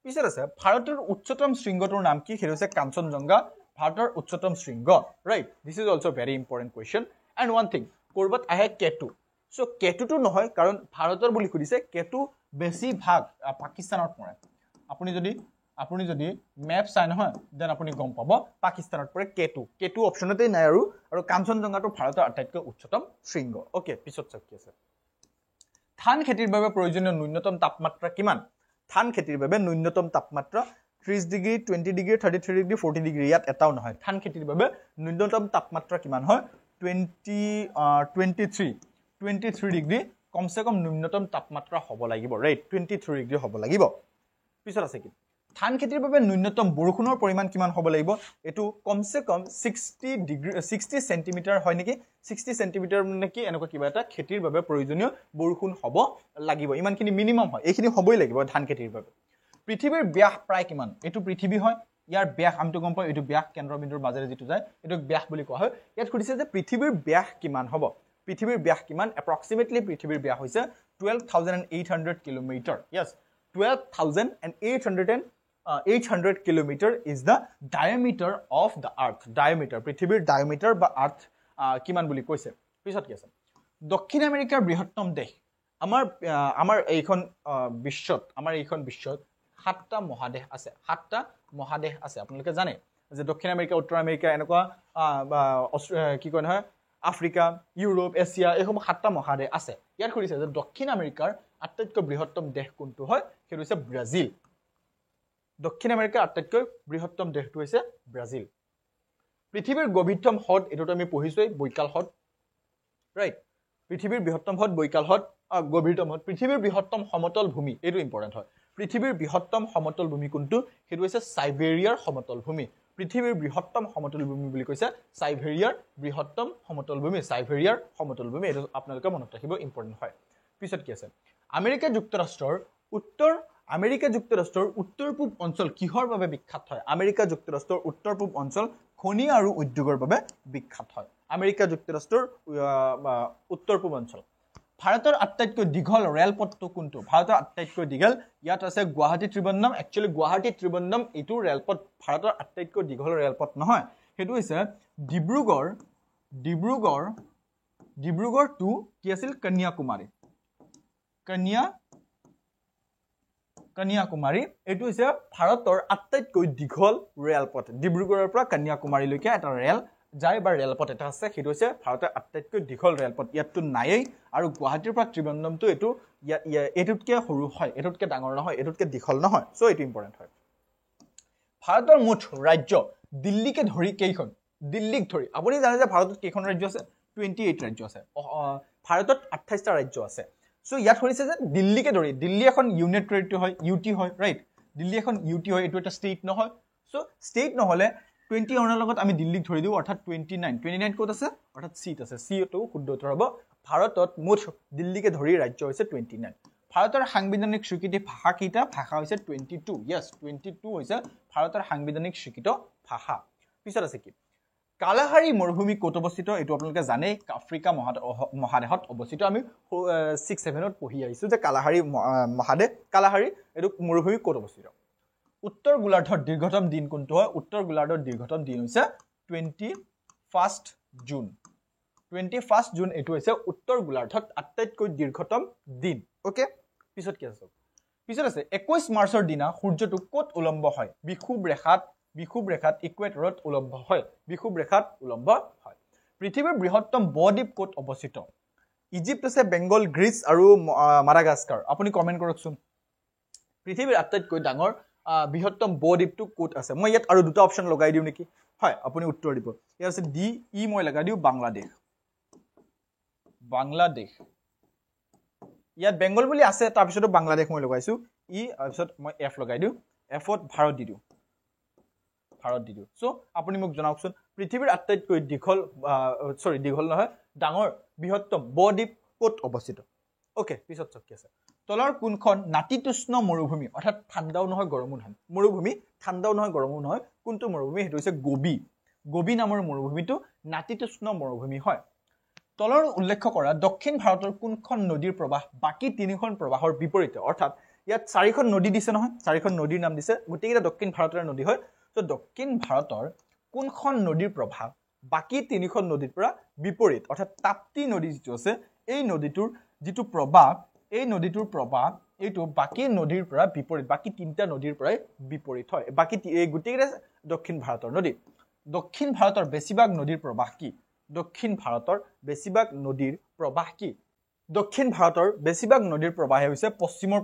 পিছত আছে ভাৰতৰ উচ্চতম শৃংগটোৰ নাম কি সেইটো হৈছে কাঞ্চনজংঘা ভাৰতৰ উচ্চতম শৃংগ right this is also very important question and one thing কৰবাত আহে কেটু সো কেটুটো নহয় কাৰণ ভাৰতৰ বুলি কৈছে কেটু বেছি ভাগ পাকিস্তানত পৰে আপুনি যদি মেপ চাই নহয় দেন আপুনি গম পাব পাকিস্তানত পৰে কেটু অপচনতে নাই আৰু কাঞ্চনজংঘাটো ভাৰতৰ আটাইতকৈ উচ্চতম শৃংগ ওকে পিছত চাওক কি আছে ধান খেতিৰ বাবে প্ৰয়োজনীয় ন্যূনতম তাপমাত্ৰা কিমান ধান খেতিৰ বাবে ন্যূনতম তাপমাত্ৰা 30 ডিগ্ৰী 20 ডিগ্ৰী 33 ডিগ্ৰী 40 ডিগ্ৰী ইয়াত এটাও নহয় ধান খেতিৰ বাবে ন্যূনতম তাপমাত্ৰা কিমান হয় 23 ডিগ্ৰী কমসে কম ন্যূনতম তাপমাত্ৰা হ'ব লাগিব ৰাইট 23 ডিগ্ৰী হ'ব লাগিব পিছত আছে কি ধান খেতিৰ বাবে ন্যূনতম বৰষুণৰ পৰিমাণ কিমান হ'ব লাগিব এটো কমসে কম 60 সেন্টিমিটাৰ হয় নেকি 60 সেন্টিমিটাৰ নেকি এনেকুৱা কিবা এটা খেতিৰ বাবে প্ৰয়োজনীয় বৰষুণ হ'ব লাগিব ইমানখিনি মিনিমাম হয় এইখিনি হ'বই লাগিব ধান খেতিৰ বাবে পৃথিৱীৰ ব্যাস প্ৰায় কিমান এটো পৃথিৱী হয় ইয়াৰ ব্যাস আমটো গম পাও এটো ব্যাস কেন্দ্ৰবিন্দুৰ মাজেৰে যেটো যায় এটো ব্যাস বুলি কোৱা হয় ইয়াত খুদিছে যে পৃথিৱীৰ ব্যাস কিমান হ'ব পৃথিৱীৰ ব্যাস কিমান এপ্ৰক্সিমেটলি পৃথিৱীৰ ব্যাস হৈছে 12800 kilometre yes 12800 kilometer is the diameter of the earth diameter পৃথিৱীৰ diameter বা earth কিমান বুলি কৈছে পিছত কি আছে দক্ষিণ আমেৰিকাৰ বৃহত্তম দেশ আমাৰ এইখন বিশ্বত সাতটা মহাদেশ আছে আপোনালোকে জানে যে দক্ষিণ আমেৰিকা উত্তৰ আমেৰিকা এনেকুৱা কি কয় নহয় আফ্ৰিকা ইউৰোপ এছিয়া এইসমূহ সাতটা মহাদেশ আছে ইয়াত কৰিছে যে দক্ষিণ আমেৰিকাৰ আটাইতকৈ বৃহত্তম দেশ কোনটো হয় সেইটো হৈছে ব্ৰাজিল দক্ষিণ আমেৰিকাৰ আটাইতকৈ বৃহত্তম দেশটো হৈছে ব্ৰাজিল পৃথিৱীৰ গভীৰতম হ্ৰদ এটোত আমি পঢ়িছোই বৈকাল হ্ৰদ ৰাইট পৃথিৱীৰ বৃহত্তম হ্ৰদ বৈকাল হ্ৰদ গভীৰতম হ্ৰদ পৃথিৱীৰ বৃহত্তম সমতল ভূমি এটো ইম্পৰ্টেন্ট হয় পৃথিৱীৰ বৃহত্তম সমতল ভূমি কোনটো হেতু হৈছে সাইবেৰিয়াৰ সমতল ভূমি পৃথিৱীৰ বৃহত্তম সমতল ভূমি বুলি কৈছে সাইবেৰিয়াৰ বৃহত্তম সমতল ভূমি সাইবেৰিয়াৰ সমতল ভূমি এটো আপোনালোকে মনত ৰাখিব ইম্পৰ্টেন্ট হয় পিছত কি আছে আমেৰিকা যুক্তৰাষ্ট্ৰৰ উত্তৰ পূব অঞ্চল কিহৰ বাবে বিখ্যাত হয় আমেৰিকা যুক্তৰাষ্ট্ৰৰ উত্তৰ পূব অঞ্চল খনি আৰু উদ্যোগৰ বাবে বিখ্যাত হয় আমেৰিকা যুক্তৰাষ্ট্ৰৰ উত্তৰ পূব অঞ্চল ভাৰতৰ আটাইতকৈ দীঘল ৰেলপথটো কোনটো ভাৰতৰ আটাইতকৈ দীঘল ইয়াত আছে গুৱাহাটী ত্ৰিবন্ধম একচুয়ালি গুৱাহাটী ত্ৰিবন্ধম এটো ৰেলপথ ভাৰতৰ আটাইতকৈ দীঘল ৰেলপথ নহয় হেতু হৈছে ডিব্ৰুগড় টু কি আছিল কন্যাকুমাৰী এটো হৈছে ভাৰতৰ আটাইতকৈ দীঘল ৰেলপথ ডিব্ৰুগড়ৰ পৰা কন্যাকুমাৰীলৈকে এটা ৰেল যায় বা ৰেলপথ এটা আছে হেতু হৈছে ভাৰতৰ আটাইতকৈ দীঘল ৰেলপথ ইয়াতটো নাইয়ে আৰু গুৱাহাটীৰ পৰা ত্ৰিবন্ধমটো এটোতকে সৰু হয় এটোতকে ডাঙৰ নহয় এটোতকে দীঘল নহয় সো এটো ইম্পৰ্টেন্ট হয় ভাৰতৰ মুঠ ৰাজ্য দিল্লীকে ধৰি কেইখন দিল্লীক ধৰি আপুনি জানে যে ভাৰতত কেইখন ৰাজ্য আছে 28 ৰাজ্য আছে ভাৰতত 28টা ৰাজ্য আছে সো ইয়াত কৰিছে যে দিল্লীকে ধৰি দিল্লী এখন ইউনিট টেৰিটৰি হয় ইউটি হয় ৰাইট দিল্লী এখন ইউটি হয় এটো এটা ষ্টেট নহয় সো ষ্টেট নহলে 20 অনৰ লগত আমি দিল্লীক ধৰি দিও অৰ্থাৎ 29 ক'ত আছে অৰ্থাৎ সিট আছে সিটো শুদ্ধ উত্তৰ হ'ব ভাৰতত মুঠ দিল্লীকে ধৰি ৰাজ্য হৈছে 29 ভাৰতৰ সাংবিধানিক স্বীকৃতি ভাষা কিটা ভাষা হৈছে 22 yes 22 হৈছে ভাৰতৰ সাংবিধানিক স্বীকৃত ভাষা পিছত আছে কি কালাহাৰী মৰুভূমি ক'ত অৱস্থিত এটো আপোনালোকে জানে আফ্ৰিকা মহাদেশত অৱস্থিত আমি 6 7 ত পঢ়ি আহিছো যে কালাহাৰী মহাদেশ কালাহাৰী এটো মৰুভূমি ক'ত অৱস্থিত উত্তৰ গোলাৰ্ধৰ দীৰ্ঘতম দিন কোনটো হয় উত্তৰ গোলাৰ্ধৰ দীৰ্ঘতম দিন হৈছে 21 জুন এটো হৈছে উত্তৰ গোলাৰ্ধত আটাইতকৈ দীৰ্ঘতম দিন ওকে পিছত কি আছে 21 মাৰ্চৰ দিনা সূৰ্যটো ক'ত উলম্ব হয় বিষুৱ ৰেখাত ইকুৱেটৰত উলম্ব হয় পৃথিৱীৰ বৃহত্তম বদ্বীপ ক'ত অৱস্থিত ইজিপ্ত আছে বেংগল গ্ৰীচ আৰু মাডাগাস্কাৰ আপুনি কমেন্ট কৰকচোন পৃথিৱীৰ আটাইতকৈ ডাঙৰ বৃহত্তম বদ্বীপটো ক'ত আছে মই ইয়াত আৰু দুটা অপচন লগাই দিও নেকি হয় আপুনি উত্তৰ দিব ইয়াৰ আছে ডি ই মই লগাই দিও বাংলাদেশ ইয়াত বেংগল বুলি আছে তাৰ পিছতো বাংলাদেশ মই লগাইছো ই তাৰপিছত মই এফ লগাই দিও এফত ভাৰত দি দিও ভাৰত দি দিওঁ সো আপুনি মোক জনাওকচোন পৃথিৱীৰ আটাইতকৈ দীঘল নহয় ডাঙৰ বৃহত্তম বদ্বীপ ক'ত অৱস্থিত ওকে পিছত চকি আছে তলৰ কোনখন নাতিতুষ্ণ মৰুভূমি অৰ্থাৎ ঠাণ্ডাও নহয় গৰমো নহয় মৰুভূমি ঠাণ্ডাও নহয় গৰমো নহয় কোনটো মৰুভূমি হেতু হৈছে গোবি নামৰ মৰুভূমিটো নাতিতুষ্ণ মৰুভূমি হয় তলৰ উল্লেখ কৰা দক্ষিণ ভাৰতৰ কোনখন নদীৰ প্ৰবাহ বাকি তিনিখন প্ৰবাহৰ বিপৰীতে অৰ্থাৎ ইয়াত চাৰিখন নদী দিছে নহয় চাৰিখন নদীৰ নাম দিছে গোটেইটা দক্ষিণ ভাৰতৰ নদী হয় তো দক্ষিণ ভাৰতৰ কোনখন নদীৰ প্ৰবাহ বাকি তিনিখন নদীৰ পৰা বিপৰীত অৰ্থাৎ তাপ্তি নদী যিটো আছে এই নদীটোৰ যিটো প্ৰবাহ এইটো বাকি নদীৰ পৰা বিপৰীত বাকি তিনিটা নদীৰ পৰাই বিপৰীত হয় বাকি এই গোটেইটা দক্ষিণ ভাৰতৰ নদী দক্ষিণ ভাৰতৰ বেছিভাগ নদীৰ প্ৰবাহ কি দক্ষিণ ভাৰতৰ বেছিভাগ নদীৰ প্ৰবাহ কি দক্ষিণ ভাৰতৰ বেছিভাগ নদীৰ প্ৰবাহ হৈছে পশ্চিমৰ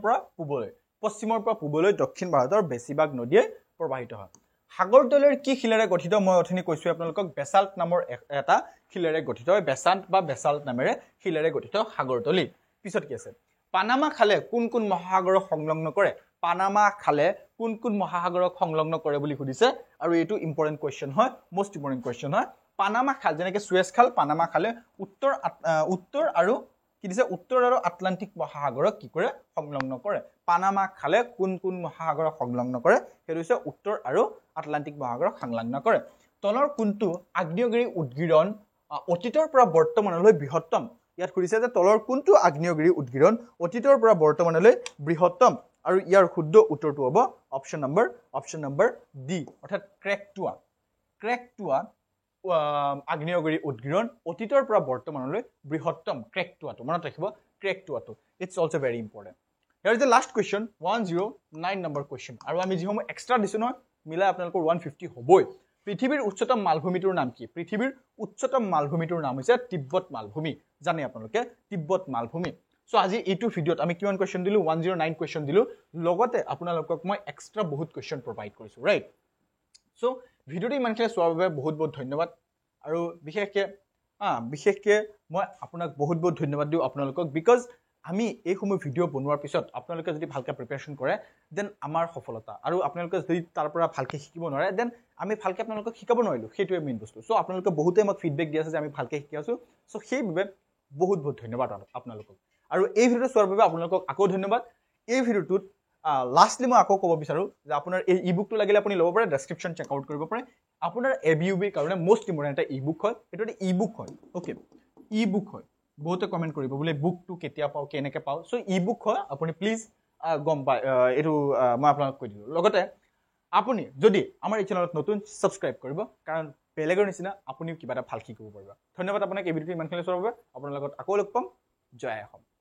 পৰা পূবলৈ দক্ষিণ ভাৰতৰ বেছিভাগ নদীয়ে প্ৰবাহিত হয় সাগৰতলৰ কি শিলেৰে গঠিত মই অথনি কৈছো আপোনালোকক বেসাল্ট নামৰ এটা শিলেৰে গঠিত হয় বেসাল্ট নামেৰে শিলেৰে গঠিত সাগৰতলি পিছত কি আছে পানামা খালে কোন মহাসাগৰক সংলগ্ন কৰে পানামা খালে কোন মহাসাগৰক সংলগ্ন কৰে বুলি সুধিছে আৰু এটো ইম্পৰ্টেন্ট কোৱেশ্চন হয় মোস্ট ইম্পৰ্টেন্ট কোৱেশ্চন হয় পানামা খাল যেনেকৈ সুয়েজ খাল পানামা খালে উত্তৰ আৰু কি দিছে উত্তৰ আৰু আটলান্টিক মহাসাগৰক কি কৰে সংলগ্ন কৰে পানামা খালে কোন মহাসাগৰক সংলগ্ন কৰে হেতু হৈছে উত্তৰ আৰু আটলান্টিক মহাসাগৰক সংলগ্ন কৰে তলৰ কোনটো আগ্নেয়গিৰি উদ্গীৰণ অতীতৰ পৰা বৰ্তমানলৈ বৃহত্তম ইয়াত সুধিছে যে তলৰ কোনটো আগ্নেয়গিৰি উদ্গীৰণ অতীতৰ পৰা বৰ্তমানলৈ বৃহত্তম আৰু ইয়াৰ শুদ্ধ উত্তৰটো হ'ব অপচন নম্বৰ ডি অৰ্থাৎ ক্ৰেকটুৱা আগ্নেয়গিৰি উদ্গীৰণ অতীতৰ পৰা বৰ্তমানলৈ বৃহত্তম ক্ৰেকটুৱাটো মনত ৰাখিব ক্ৰেকটুৱাটো it's also very important here is the last question 109 number question আৰু আমি যিসমূহ এক্সট্ৰা দিছো নহয় মিলাই আপোনালোকৰ 150 হ'বই পৃথিৱীৰ উচ্চতম মালভূমিটোৰ নাম কি পৃথিৱীৰ উচ্চতম মালভূমিটোৰ নাম হৈছে তিব্বত মালভূমি জানে আপোনালোকে তিব্বত মালভূমি সো আজি এইটো ভিডিওত আমি কিমান কোৱেশ্চন দিলো 109 কোৱেশ্চন দিলো লগতে আপোনালোকক মই এক্সট্ৰা বহুত কোৱেশ্চন প্ৰভাইড কৰিছো ৰাইট সো ভিডিওটো ইমানখিনি চোৱাৰ বাবে বহুত ধন্যবাদ আৰু বিশেষকৈ মই আপোনাক বহুত ধন্যবাদ দিওঁ আপোনালোকক বিকজ আমি এই সময় ভিডিও বনোৱাৰ পিছত আপোনালোকে যদি ভালকৈ প্ৰিপাৰেচন কৰে দেন আমাৰ সফলতা আৰু আপোনালোকে যদি তাৰ পৰা ভালকৈ শিকিব নোৱাৰে দেন আমি ভালকৈ আপোনালোকক শিকাব নোৱাৰিলো সেইটোৱে মেইন বস্তু সো আপোনালোকে বহুতে মোক ফিডবেক দি আছে যে আমি ভালকৈ শিকি আছো সো সেইবাবে বহুত ধন্যবাদ আপোনালোকক আৰু এই ভিডিও চোৱাৰ বাবে আপোনালোকক আকৌ ধন্যবাদ এই ভিডিওটোত লাষ্টলি মই আকৌ ক'ব বিচাৰো যে আপোনাৰ এই ইবুকটো লাগিলে আপুনি ল'ব পাৰে ডেসক্ৰিপচন চেক আউট কৰিব পাৰে আপোনাৰ এবিউবিৰ কাৰণে মোস্ট ইম্পৰ্টেন্ট এটা ইবুক হয় এটো এটা ইবুক হয় ওকে ইবুক হয় বহুতে কমেন্ট কৰিব বোলে বুকটো কেতিয়া পাও কেনেকৈ পাও সো ইবুক হয় আপুনি প্লিজ গম পায় এটো মই আপোনাক কৈ দিলো লগতে আপুনি যদি আমাৰ এই চেনেলত নতুন সাবস্ক্ৰাইব কৰিব কাৰণ বেলেগৰ নিচিনা আপুনিও কিবা এটা ভাল শিকিব পাৰিব ধন্যবাদ আপোনাক এই ভিডিওটো ইমানখিনি চোৱাৰ বাবে আপোনাৰ লগত আকৌ লগ পাম জয় অসম